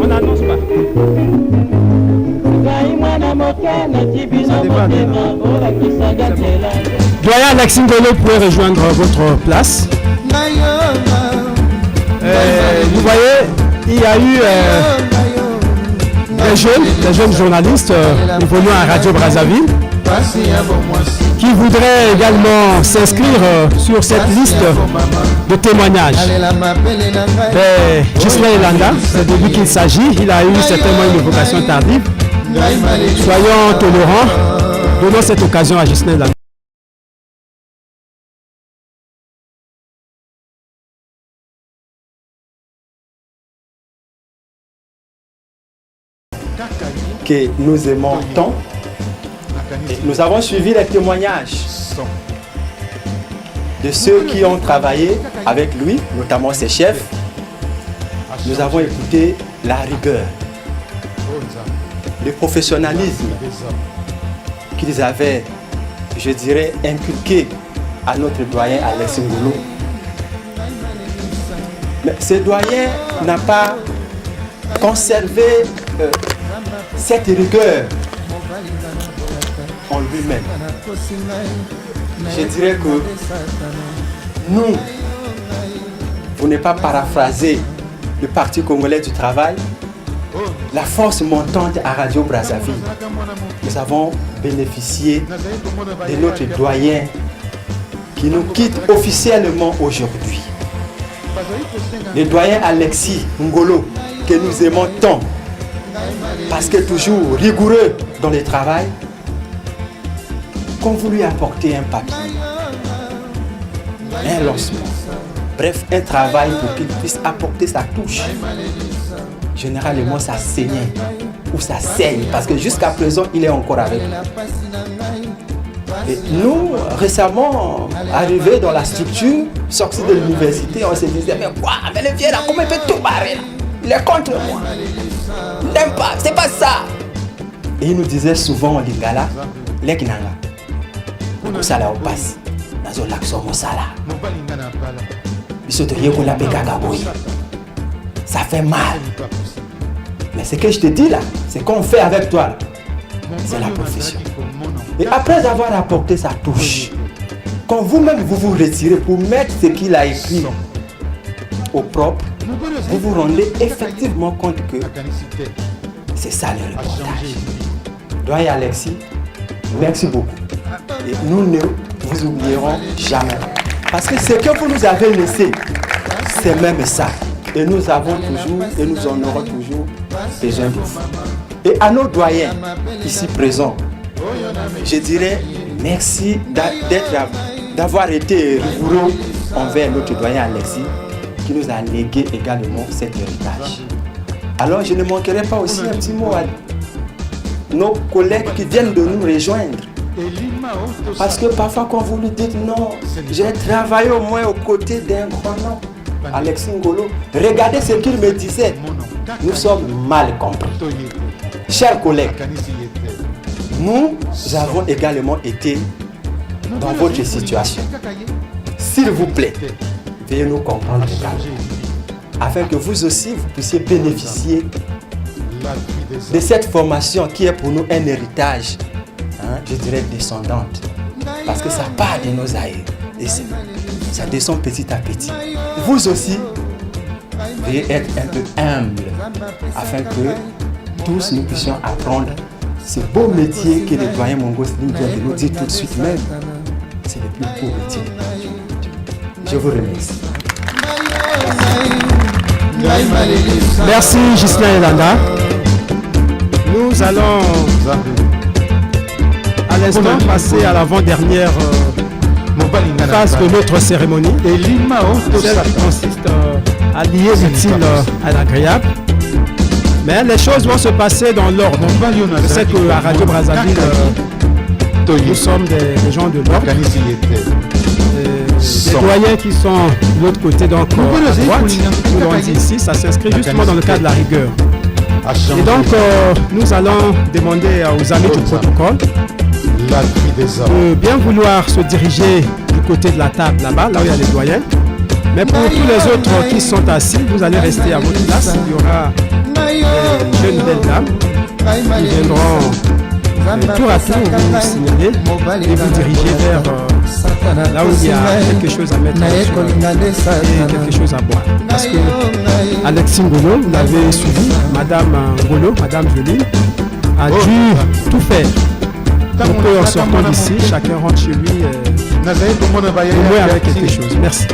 On n'annonce pas. Doyen Alexis Ngolo, pouvez rejoindre votre place. Vous voyez, il y a eu des jeunes journalistes évoluant à Radio Brazzaville qui voudraient également s'inscrire sur cette liste de témoignages. Gislain Elanda, c'est de lui qu'il s'agit, il a eu certainement une évocation tardive. Soyons tolérants, donnons cette occasion à Gislain Elanda. Que nous aimons tant. Et nous avons suivi les témoignages de ceux qui ont travaillé avec lui, notamment ses chefs. Nous avons écouté la rigueur, le professionnalisme qu'ils avaient, je dirais, inculqué à notre doyen Alexis Ngolo. Mais ce doyen n'a pas conservé cette rigueur en lui-même. Je dirais que nous, pour ne pas paraphraser le Parti congolais du travail, la force montante à Radio Brazzaville, nous avons bénéficié de notre doyen qui nous quitte officiellement aujourd'hui. Le doyen Alexis Ngolo, que nous aimons tant, parce que toujours rigoureux dans le travail, qu'on voulait apporter un papier, un lancement, bref, un travail pour qu'il puisse apporter sa touche. Généralement, ça saignait ou ça saigne, parce que jusqu'à présent, il est encore avec nous. Et nous, récemment, arrivés dans la structure, sortis de l'université, on se disait, mais quoi, mais le vieux là, comment il peut tout barrer là? Il est contre moi. Il n'aime pas, c'est pas ça. Et il nous disait souvent au Lingala, Lekinanga, ça là, on passe. Dans l'action, ça là. Ça fait mal. Mais ce que je te dis là, c'est qu'on fait avec toi là. C'est la profession. Et après avoir apporté sa touche, quand vous-même vous vous retirez pour mettre ce qu'il a écrit au propre, vous vous rendez effectivement compte que c'est ça le reportage. Doyen Alexis, merci beaucoup. Et nous ne vous oublierons jamais. Parce que ce que vous nous avez laissé, c'est même ça. Et nous avons toujours, et nous en aurons toujours besoin de vous. Et à nos doyens ici présents, je dirais merci d'avoir été rigoureux envers notre doyen Alexis, qui nous a légué également cet héritage. Alors je ne manquerai pas aussi un petit mot à nos collègues qui viennent de nous rejoindre. Parce que parfois quand vous lui dites non, j'ai travaillé au moins aux côtés d'un grand nom, Alexis Ngolo, regardez ce qu'il me disait. Nous sommes mal compris. Chers collègues, nous avons également été dans votre situation. S'il vous plaît, veuillez nous comprendre également, afin que vous aussi vous puissiez bénéficier de cette formation qui est pour nous un héritage, je dirais descendante, parce que ça part de nos aïeux et ça descend petit à petit. Vous aussi, veuillez être un peu humble afin que tous nous puissions apprendre ce beau métier que le doyen Mongo Slim vient de nous dire tout de suite même. C'est le plus beau métier. Je vous remercie. Merci Gislain Elanda. Nous allons à l'instant passer à l'avant-dernière phase de notre cérémonie. Celle qui consiste à lier l'utile à l'agréable. Mais les choses vont se passer dans l'ordre. Je sais qu'à Radio Brazzaville, nous sommes des gens de l'ordre. Les doyens qui sont de l'autre côté, donc à droite, nous l'avons dit ici, ça s'inscrit justement dans le cadre de la rigueur. Et donc, nous allons demander aux amis du protocole de bien vouloir se diriger du côté de la table là-bas, là où il y a les doyens. Mais pour tous les autres qui sont assis, vous allez rester à votre place. Il y aura des jeunes belles dames qui viendront tour à tour vous signaler et vous diriger vers là où il y a quelque chose à mettre et quelque chose à boire. Parce que Alexis Ngolo, vous l'avez suivi, Madame Ngolo, Madame Violine, a dû tout faire. Donc en sortant d'ici, chacun rentre chez lui au moins avec quelque chose. Merci.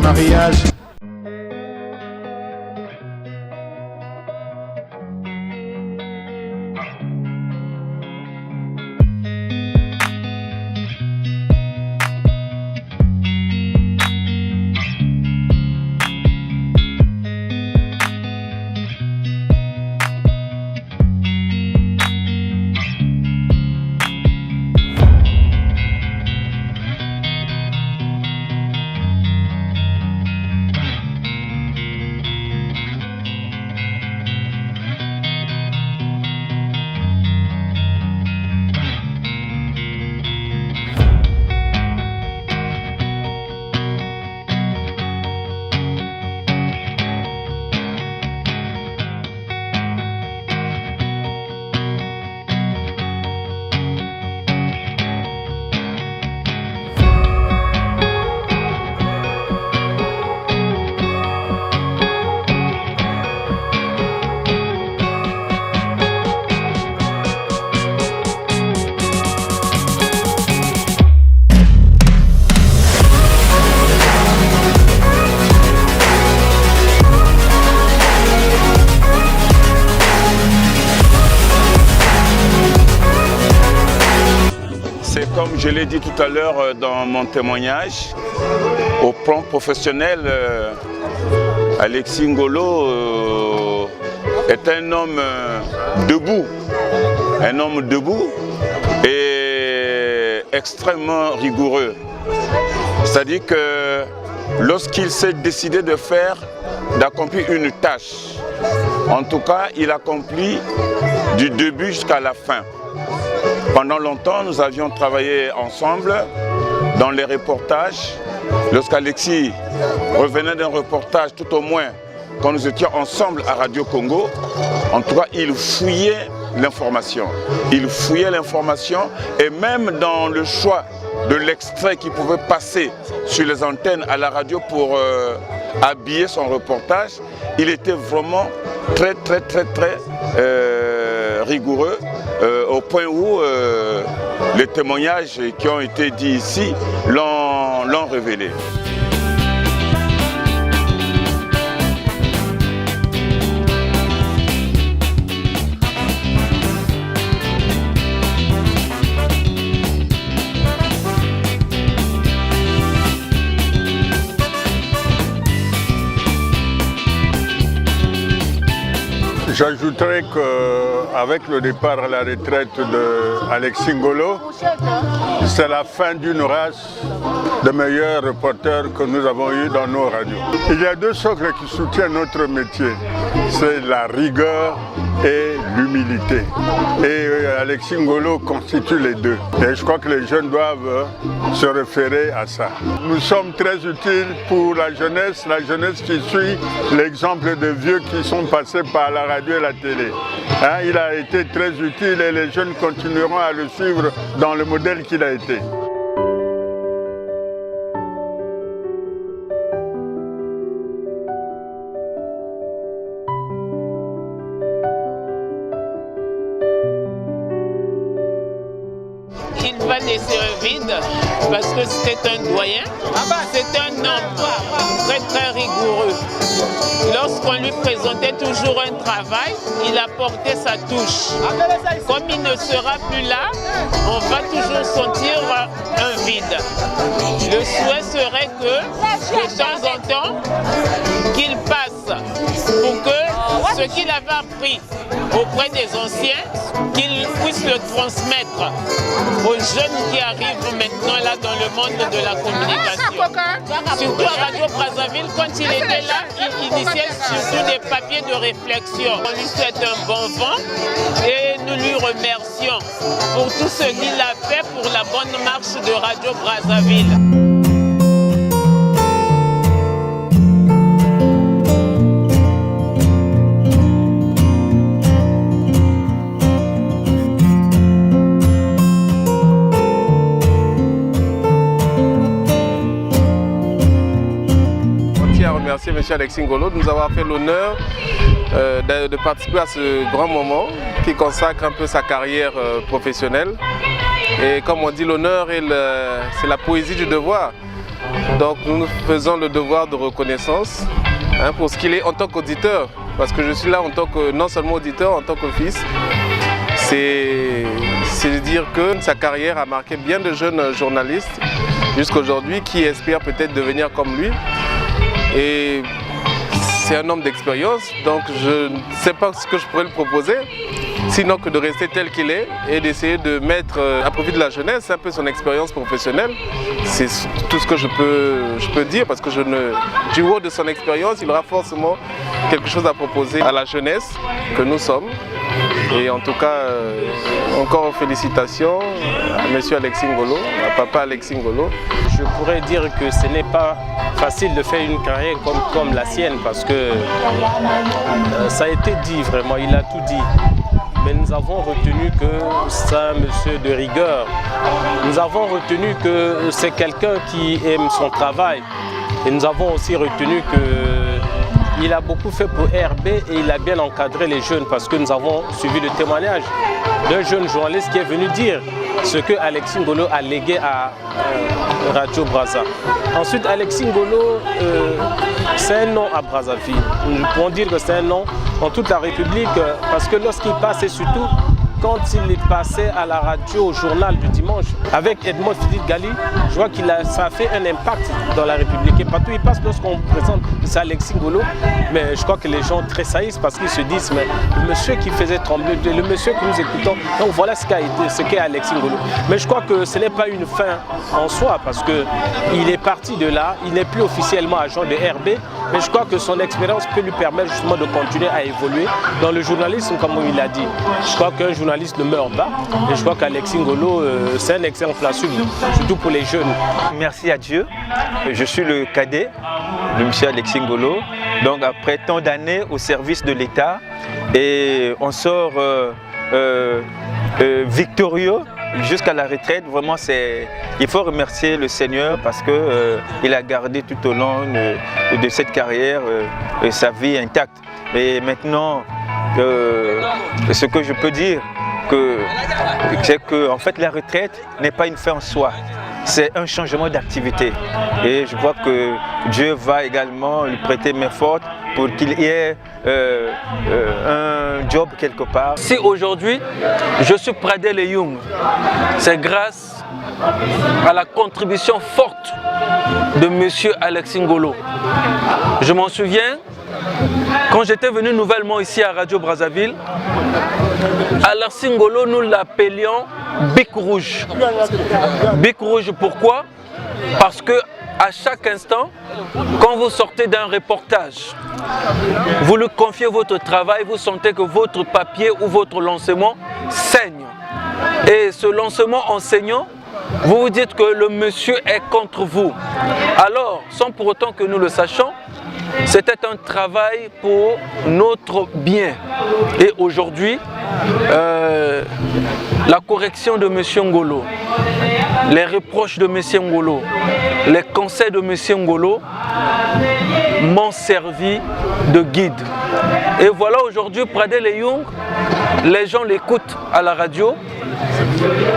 Mariage. Comme je l'ai dit tout à l'heure dans mon témoignage, au plan professionnel, Alexis Ngolo est un homme debout et extrêmement rigoureux. C'est-à-dire que lorsqu'il s'est décidé d'accomplir une tâche, en tout cas, il accomplit du début jusqu'à la fin. Pendant longtemps, nous avions travaillé ensemble dans les reportages. Lorsqu'Alexis revenait d'un reportage, tout au moins, quand nous étions ensemble à Radio Congo, en tout cas, il fouillait l'information. Il fouillait l'information et même dans le choix de l'extrait qui pouvait passer sur les antennes à la radio pour habiller son reportage, il était vraiment très rigoureux au point où les témoignages qui ont été dits ici l'ont révélé. J'ajouterais avec le départ à la retraite d'Alexis Ngolo, c'est la fin d'une race de meilleurs reporters que nous avons eu dans nos radios. Il y a deux socles qui soutiennent notre métier, c'est la rigueur et l'humilité. Et Alexis Ngolo constitue les deux. Et je crois que les jeunes doivent se référer à ça. Nous sommes très utiles pour la jeunesse qui suit l'exemple de vieux qui sont passés par la radio et la télé. Hein, il a été très utile et les jeunes continueront à le suivre dans le modèle qu'il a été. Il va laisser un vide parce que c'était un doyen, c'est un homme très très rigoureux. Lorsqu'on lui présentait toujours un travail, il apportait sa touche. Comme il ne sera plus là, on va toujours sentir un vide. Le souhait serait que de temps en temps, qu'il passe pour que ce qu'il avait appris auprès des anciens, qu'il puisse le transmettre aux jeunes qui arrivent maintenant là dans le monde de la communication. Surtout à Radio Brazzaville, quand il était là, il initiait surtout des papiers de réflexion. On lui souhaite un bon vent et nous lui remercions pour tout ce qu'il a fait pour la bonne marche de Radio Brazzaville. Remercier M. Alexis Ngolo de nous avoir fait l'honneur de participer à ce grand moment qui consacre un peu sa carrière professionnelle. Et comme on dit, l'honneur, c'est la poésie du devoir. Donc nous nous faisons le devoir de reconnaissance pour ce qu'il est en tant qu'auditeur. Parce que je suis là en tant que, non seulement auditeur, en tant que fils. C'est dire que sa carrière a marqué bien de jeunes journalistes jusqu'à aujourd'hui qui espèrent peut-être devenir comme lui. Et c'est un homme d'expérience, donc je ne sais pas ce que je pourrais lui proposer, sinon que de rester tel qu'il est et d'essayer de mettre à profit de la jeunesse un peu son expérience professionnelle. C'est tout ce que je peux dire, parce que du haut de son expérience, il aura forcément quelque chose à proposer à la jeunesse que nous sommes. Et en tout cas, encore félicitations à M. Alexis Ngolo, à papa Alexis Ngolo. Je pourrais dire que ce n'est pas facile de faire une carrière comme la sienne, parce que ça a été dit vraiment, il a tout dit. Mais nous avons retenu que c'est un monsieur de rigueur. Nous avons retenu que c'est quelqu'un qui aime son travail. Et nous avons aussi retenu qu'il a beaucoup fait pour RB et il a bien encadré les jeunes, parce que nous avons suivi le témoignage d'un jeune journaliste qui est venu dire ce que Alexis Ngolo a légué à Radio Brazza. Ensuite, Alexis Ngolo, c'est un nom à Brazzaville. Nous pouvons dire que c'est un nom en toute la République, parce que lorsqu'il passe, et surtout quand il est passé à la radio, au journal du dimanche, avec Edmond Philippe Gali, je vois que ça a fait un impact dans la République. Et partout il passe, lorsqu'on présente, c'est Alexis Ngolo, mais je crois que les gens tressaillissent parce qu'ils se disent, mais le monsieur qui faisait trembler, le monsieur que nous écoutons, donc voilà ce qu'est Alexis Ngolo. Mais je crois que ce n'est pas une fin en soi, parce qu'il est parti de là, il n'est plus officiellement agent de RB, mais je crois que son expérience peut lui permettre justement de continuer à évoluer dans le journalisme, comme il l'a dit. Je crois qu'un journaliste ne meurt pas, et je crois qu'Alexis Ngolo, c'est un exemple à suivre, surtout pour les jeunes. Merci à Dieu, je suis le cadet de M. Alexis Ngolo, donc après tant d'années au service de l'État, et on sort victorieux jusqu'à la retraite. Vraiment, il faut remercier le Seigneur parce qu'il a gardé tout au long de cette carrière sa vie intacte. Et maintenant, ce que je peux dire, c'est que en fait, la retraite n'est pas une fin en soi. C'est un changement d'activité. Et je crois que Dieu va également lui prêter main forte pour qu'il y ait un job quelque part. Si aujourd'hui, je suis Pradel et Young, c'est grâce à la contribution forte de M. Alexis Ngolo. Je m'en souviens, quand j'étais venu nouvellement ici à Radio Brazzaville, Alexis Ngolo, nous l'appelions Bic Rouge. Bic Rouge, pourquoi? Parce que à chaque instant, quand vous sortez d'un reportage, vous lui confiez votre travail, vous sentez que votre papier ou votre lancement saigne. Et ce lancement enseignant, vous vous dites que le monsieur est contre vous. Alors, sans pour autant que nous le sachions, c'était un travail pour notre bien. Et aujourd'hui, la correction de M. Ngolo, les reproches de M. Ngolo, les conseils de M. Ngolo m'ont servi de guide. Et voilà aujourd'hui, Pradé Leyung, les gens l'écoutent à la radio,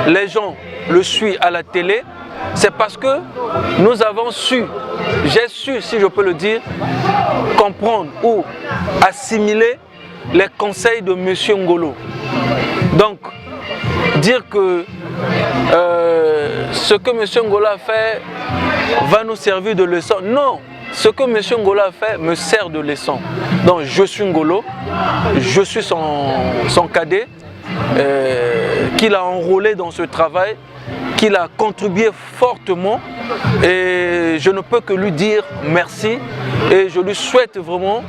les gens le suivent à la télé. C'est parce que nous avons su, j'ai su, si je peux le dire, comprendre ou assimiler les conseils de M. Ngolo. Donc, dire que ce que M. Ngolo a fait va nous servir de leçon. Non, ce que M. Ngolo a fait me sert de leçon. Donc, je suis Ngolo, je suis son cadet, qu'il a enrôlé dans ce travail, qu'il a contribué fortement, et je ne peux que lui dire merci et je lui souhaite vraiment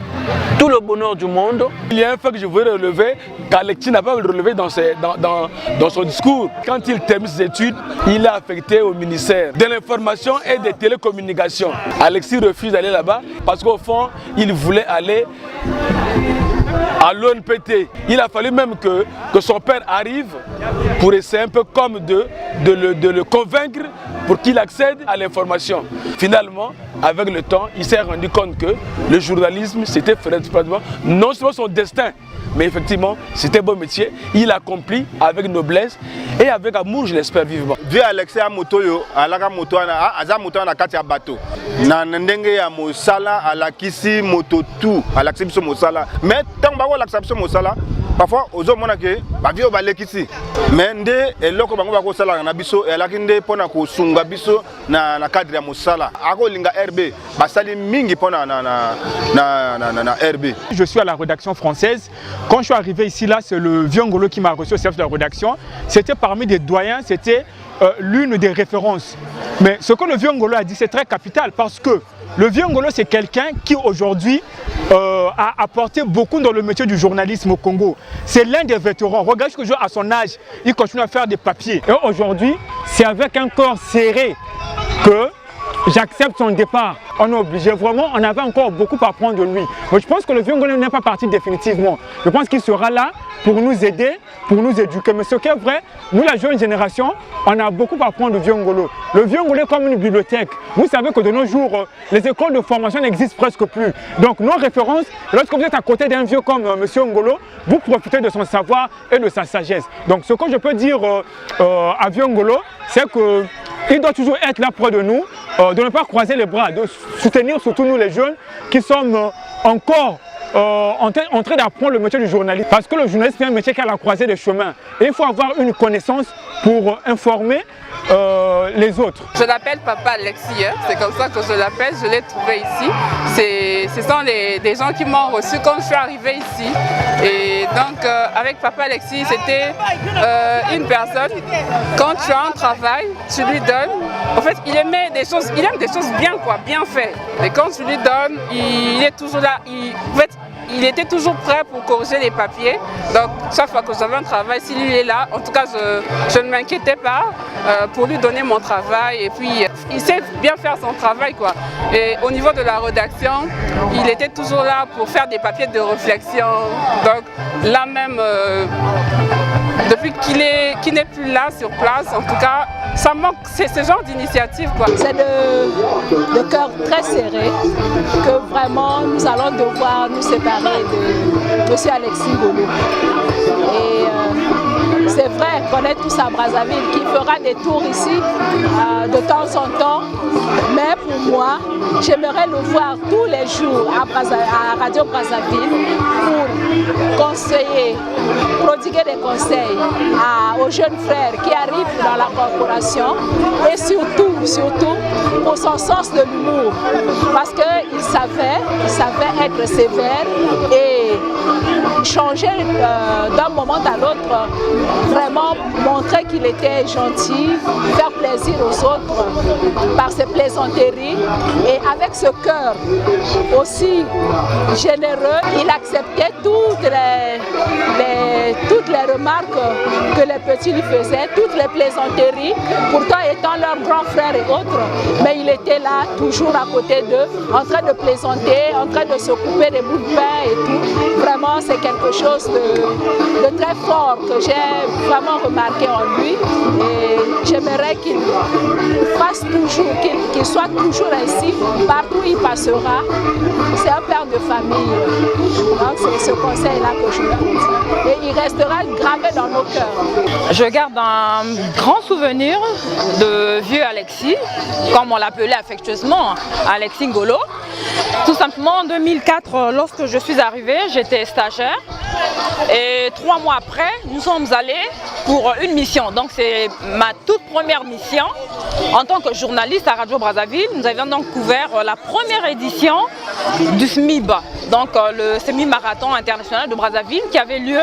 tout le bonheur du monde. Il y a un fait que je voudrais relever, qu'Alexis n'a pas relevé dans son discours. Quand il termine ses études, il est affecté au ministère de l'information et des télécommunications. Alexis refuse d'aller là-bas parce qu'au fond, il voulait aller à l'ONPT. Il a fallu même que son père arrive pour essayer un peu comme de le convaincre pour qu'il accède à l'information. Finalement, avec le temps, il s'est rendu compte que le journalisme, c'était non seulement son destin, mais effectivement, c'était un bon métier. Il accomplit avec noblesse et avec amour, je l'espère vivement. Dieu Alexis a moto yo, alaka moto ana, aza moto na kati ya bateau. Na ndenge ya mosala alakisi moto tout, alakisi biso mosala. Mais tant ba wala akisa biso mosala, parfois ozo mona ke ba vie balekisi. Mais nde eloko bango ba ko sala na biso, elaki nde pona ko sunga biso na cadre ya mosala. Ako linga RB, ba sali mingi pona na RB. Je suis à la rédaction française. Quand je suis arrivé ici, là, c'est le vieux Ngolo qui m'a reçu au service de la rédaction. C'était parmi des doyens, c'était l'une des références. Mais ce que le vieux Ngolo a dit, c'est très capital parce que le vieux Ngolo, c'est quelqu'un qui aujourd'hui a apporté beaucoup dans le métier du journalisme au Congo. C'est l'un des vétérans. Regarde ce que à son âge, il continue à faire des papiers. Et aujourd'hui, c'est avec un corps serré que j'accepte son départ. On est obligé, vraiment, on avait encore beaucoup à apprendre de lui. Mais je pense que le vieux Ngolo n'est pas parti définitivement. Je pense qu'il sera là pour nous aider, pour nous éduquer. Mais ce qui est vrai, nous, la jeune génération, on a beaucoup à apprendre du vieux Ngolo. Le vieux Ngolo est comme une bibliothèque. Vous savez que de nos jours, les écoles de formation n'existent presque plus. Donc nos références, lorsque vous êtes à côté d'un vieux comme M. Ngolo, vous profitez de son savoir et de sa sagesse. Donc ce que je peux dire à vieux Ngolo, c'est qu'il doit toujours être là près de nous, de ne pas croiser les bras, de soutenir surtout nous les jeunes qui sommes encore en train d'apprendre le métier du journaliste. Parce que le journaliste c'est un métier qui a la croisée des chemins. Et il faut avoir une connaissance pour informer les autres. Je l'appelle Papa Alexis, c'est comme ça que je l'appelle, je l'ai trouvé ici. Ce sont des gens qui m'ont reçu quand je suis arrivée ici. Et donc avec Papa Alexis, c'était une personne, quand tu as un travail, tu lui donnes. En fait, il aime des choses bien bien faites. Et quand tu lui donnes, il est toujours là. Il était toujours prêt pour corriger les papiers. Donc chaque fois que j'avais un travail, s'il est là, en tout cas je ne m'inquiétais pas pour lui donner mon travail. Et puis il sait bien faire son travail, quoi. Et au niveau de la rédaction, il était toujours là pour faire des papiers de réflexion. Donc là même, depuis qu'il n'est plus là sur place, en tout cas, ça manque, c'est ce genre d'initiative, quoi. C'est de cœur très serré que vraiment nous allons devoir nous séparer de M. Alexis Ngolo. Et c'est vrai qu'on est tous à Brazzaville, qui fera des tours ici de temps en temps. Mais pour moi, j'aimerais le voir tous les jours à Radio Brazzaville pour conseiller, prodiguer des conseils aux jeunes frères qui arrivent dans la corporation et surtout pour son sens de l'humour. Parce qu'il savait être sévère et changer d'un moment à l'autre, vraiment montrer qu'il était gentil, faire plaisir aux autres par ses plaisanteries et avec ce cœur aussi généreux, il acceptait toutes les remarques que les petits lui faisaient, toutes les plaisanteries, pourtant étant leur grand frère et autres, mais il était là toujours à côté d'eux, en train de plaisanter, en train de se couper des bouts de pain et tout. Vraiment, c'est quelque chose de très fort que j'ai vraiment remarqué en lui et j'aimerais qu'il fasse toujours, qu'il soit toujours ainsi, partout où il passera. C'est un père de famille, donc c'est ce conseil-là que je lui donne et il restera gravé dans nos cœurs. Je garde un grand souvenir de vieux Alexis, comme on l'appelait affectueusement, Alexis Ngolo. Tout simplement en 2004, lorsque je suis arrivée, j'étais stagiaire et 3 mois après, nous sommes allés pour une mission. Donc c'est ma toute première mission en tant que journaliste à Radio Brazzaville. Nous avions donc couvert la première édition du SMIB, donc le semi-marathon international de Brazzaville qui avait lieu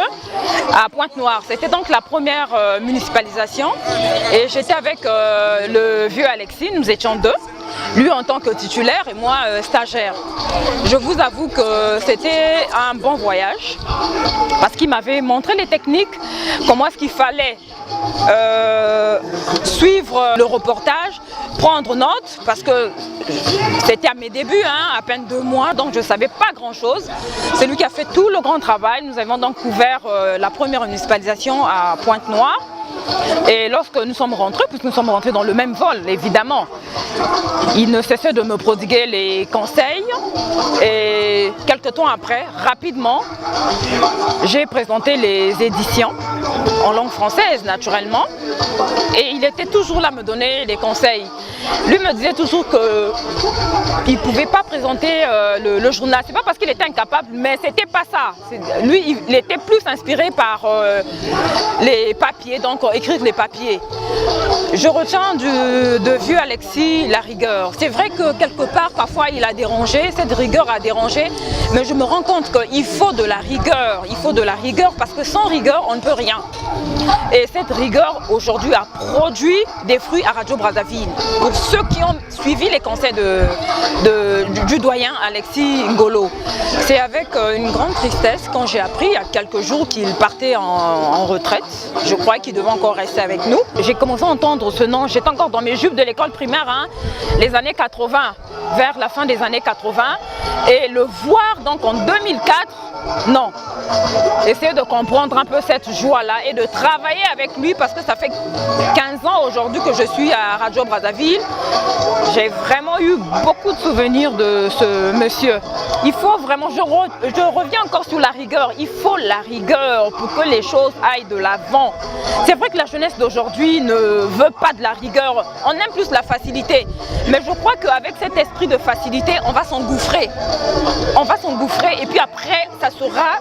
à Pointe-Noire. C'était donc la première municipalisation et j'étais avec le vieux Alexis, nous étions 2. Lui en tant que titulaire et moi stagiaire. Je vous avoue que c'était un bon voyage parce qu'il m'avait montré les techniques, comment est-ce qu'il fallait suivre le reportage, prendre note parce que c'était à mes débuts, à peine 2 mois, donc je ne savais pas grand-chose. C'est lui qui a fait tout le grand travail. Nous avons donc couvert la première municipalisation à Pointe-Noire. Et lorsque nous sommes rentrés, puisque nous sommes rentrés dans le même vol, évidemment, il ne cessait de me prodiguer les conseils. Et quelques temps après, rapidement, j'ai présenté les éditions en langue française, naturellement. Et il était toujours là à me donner des conseils. Lui me disait toujours qu'il ne pouvait pas présenter le journal. C'est pas parce qu'il était incapable, mais c'était pas ça. Lui, il était plus inspiré par les papiers, donc écrire les papiers. Je retiens de vieux Alexis la rigueur. C'est vrai que quelque part, parfois, il a dérangé, cette rigueur a dérangé, mais je me rends compte qu'il faut de la rigueur. Il faut de la rigueur parce que sans rigueur, on ne peut rien. Et cette rigueur, aujourd'hui, a produit des fruits à Radio Brazzaville. Pour ceux qui ont suivi les conseils du doyen Alexis Ngolo, c'est avec une grande tristesse quand j'ai appris il y a quelques jours qu'il partait en retraite. Je crois qu'il devait encore rester avec nous. J'ai commencé à entendre ce nom, j'étais encore dans mes jupes de l'école primaire, les années 80, vers la fin des années 80. Et le voir donc en 2004, non. Essayer de comprendre un peu cette joie-là et de travailler avec lui parce que ça fait 15 ans aujourd'hui que je suis à Radio Brazzaville. J'ai vraiment eu beaucoup de souvenirs de ce monsieur. Il faut vraiment, je reviens encore sur la rigueur, il faut la rigueur pour que les choses aillent de l'avant. C'est vrai que la jeunesse d'aujourd'hui ne veut pas de la rigueur, on aime plus la facilité. Mais je crois qu'avec cet esprit de facilité, on va s'engouffrer. On va s'engouffrer et puis après, ça sera,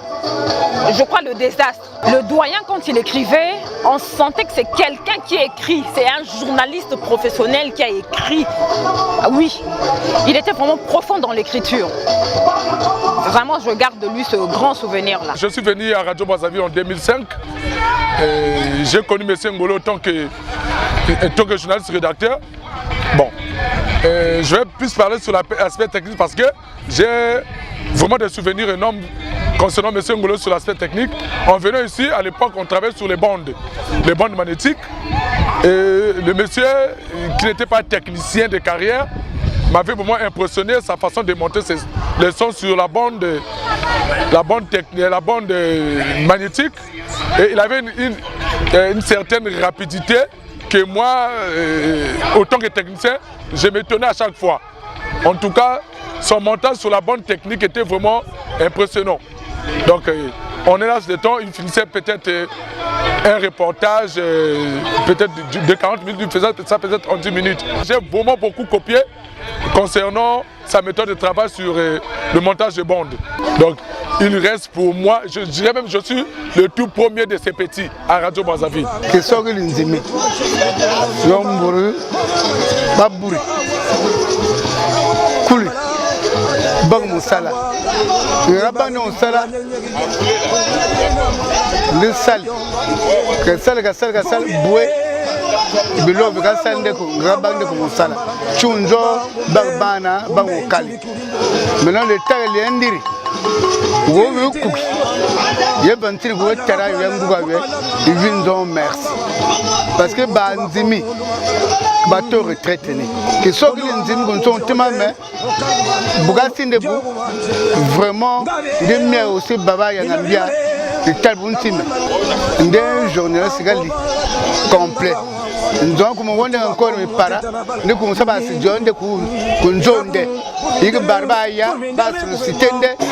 je crois, le désastre. Le doyen, quand il écrivait, on sentait que c'est quelqu'un qui écrit. C'est un journaliste professionnel qui a écrit. Ah oui, il était vraiment profond dans l'écriture. Vraiment, je garde de lui ce grand souvenir-là. Je suis venu à Radio Brazzaville en 2005. J'ai connu M. Ngolo en tant que journaliste rédacteur. Bon, je vais plus parler sur l'aspect technique parce que j'ai vraiment des souvenirs énormes concernant M. Ngolo sur l'aspect technique. En venant ici, à l'époque, on travaillait sur les bandes magnétiques. Et le monsieur, qui n'était pas technicien de carrière, m'avait vraiment impressionné sa façon de monter les sons sur la bande magnétique. Et il avait une certaine rapidité que moi, autant que technicien, je m'étonnais à chaque fois. En tout cas, son montage sur la bande technique était vraiment impressionnant. Donc, On est là ce temps, il finissait peut-être un reportage peut-être de 40 minutes, il faisait ça peut-être 30 minutes. J'ai vraiment beaucoup copié concernant sa méthode de travail sur le montage de bandes. Donc il reste pour moi, je dirais même que je suis le tout premier de ces petits à Radio Brazzaville. Bang Moussala. Rabang Moussala. Le sal. Sal, boué. Bilo Gassal de Rabang de Moussala. Chunjo, Barbana, Bangokali. Maintenant le temps est indiri. Vous cook. Il y a un petit peu de terrain, il vient merci. Parce que Banzimi, bateau retraité, que ce que les Nzimi sont mais Bougassin de Bou, vraiment, des miens aussi, Baba Yanambia, et Talbuntim, des journalistes complet. Nous avons commencé encore mes parents, nous commençons à se joindre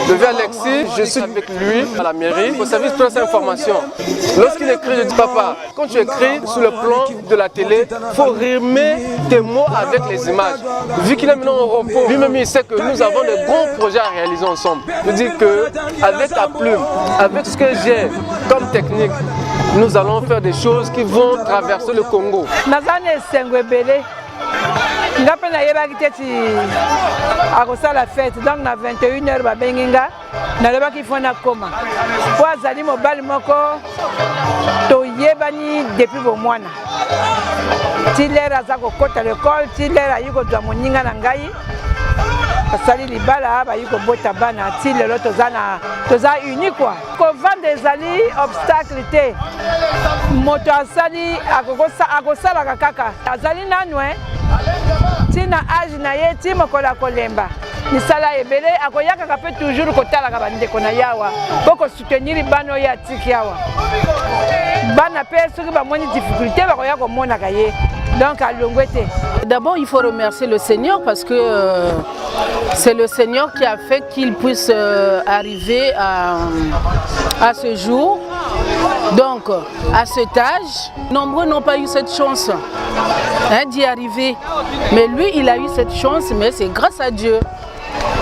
Le vieux Alexis, je suis avec lui à la mairie au service de information. Lorsqu'il écrit, je dis papa, quand tu écris sur le plan de la télé, il faut rimer tes mots avec les images. Vu qu'il est maintenant au repos, lui-même il sait que nous avons de grands projets à réaliser ensemble. Je dis qu'avec la plume, avec ce que j'ai comme technique, nous allons faire des choses qui vont traverser le Congo. Nazane Sengwebele, ngape na yebaki teti akosala fête donc na 21h babenginga nalobaki fo na koma po azali mobali moko toyebani depuis bomwana tilera aza kokota l'école tilera ayi kozwa moninga na ngai asali libala bayi kobota bana ti lelo toza uni quoi kovanda ezali obstacle te moto asali akosalaka kaka azali nanu ti na age na ye ti mokolo akolemba misala ebele akoyakaka mpe toujours kotalaka bandeko na yawa mpo kosoutenir bana oyo atiki awa bana mpe soki bamoni difficulté bakoya komonaka ye donc alongwe te. D'abord, il faut remercier le Seigneur parce que c'est le Seigneur qui a fait qu'il puisse arriver à ce jour. Donc, à cet âge, nombreux n'ont pas eu cette chance d'y arriver. Mais lui, il a eu cette chance, mais c'est grâce à Dieu.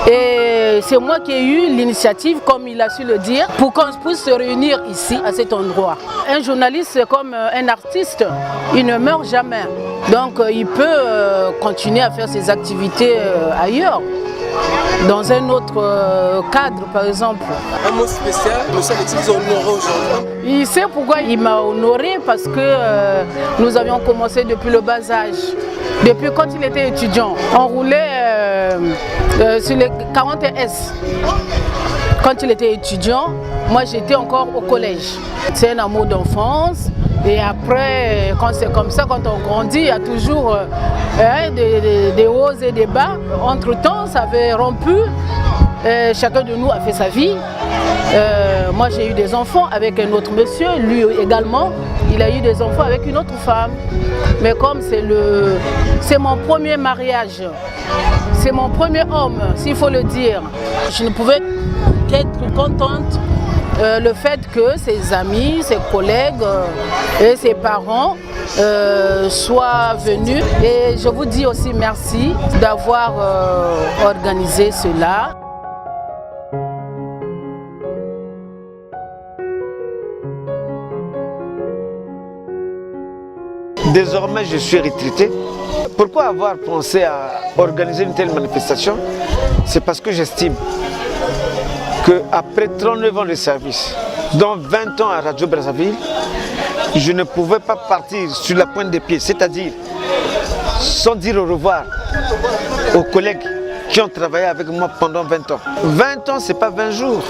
Et c'est moi qui ai eu l'initiative, comme il a su le dire, pour qu'on puisse se réunir ici, à cet endroit. Un journaliste, c'est comme un artiste, il ne meurt jamais. Donc il peut continuer à faire ses activités ailleurs, dans un autre cadre par exemple. Un mot spécial, monsieur Alexis vous a honoré aujourd'hui. Il sait pourquoi il m'a honoré, parce que nous avions commencé depuis le bas âge. Depuis quand il était étudiant, on roulait sur les 40 S. Quand il était étudiant, moi j'étais encore au collège. C'est un amour d'enfance. Et après, quand c'est comme ça, quand on grandit, il y a toujours des hauts et des bas. Entre-temps, ça avait rompu. Chacun de nous a fait sa vie. Moi, j'ai eu des enfants avec un autre monsieur. Lui également, il a eu des enfants avec une autre femme. Mais comme c'est mon premier mariage, c'est mon premier homme, s'il faut le dire, je ne pouvais qu'être contente. Le fait que ses amis, ses collègues et ses parents soient venus. Et je vous dis aussi merci d'avoir organisé cela. Désormais, je suis retraité. Pourquoi avoir pensé à organiser une telle manifestation? C'est parce que j'estime qu'après 39 ans de service, dont 20 ans à Radio Brazzaville, je ne pouvais pas partir sur la pointe des pieds, c'est-à-dire sans dire au revoir aux collègues qui ont travaillé avec moi pendant 20 ans. 20 ans, ce n'est pas 20 jours.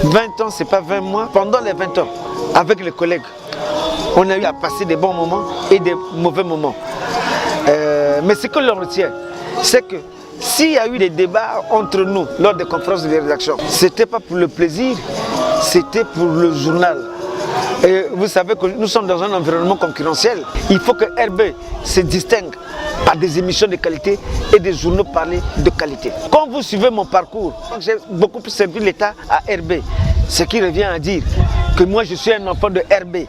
20 ans, ce n'est pas 20 mois. Pendant les 20 ans, avec les collègues, on a eu à passer des bons moments et des mauvais moments. Mais ce que l'on retient, c'est que s'il y a eu des débats entre nous lors des conférences de rédaction, ce n'était pas pour le plaisir, c'était pour le journal. Et vous savez que nous sommes dans un environnement concurrentiel. Il faut que RB se distingue par des émissions de qualité et des journaux parlés de qualité. Quand vous suivez mon parcours, j'ai beaucoup servi l'État à RB. Ce qui revient à dire que moi je suis un enfant de RB.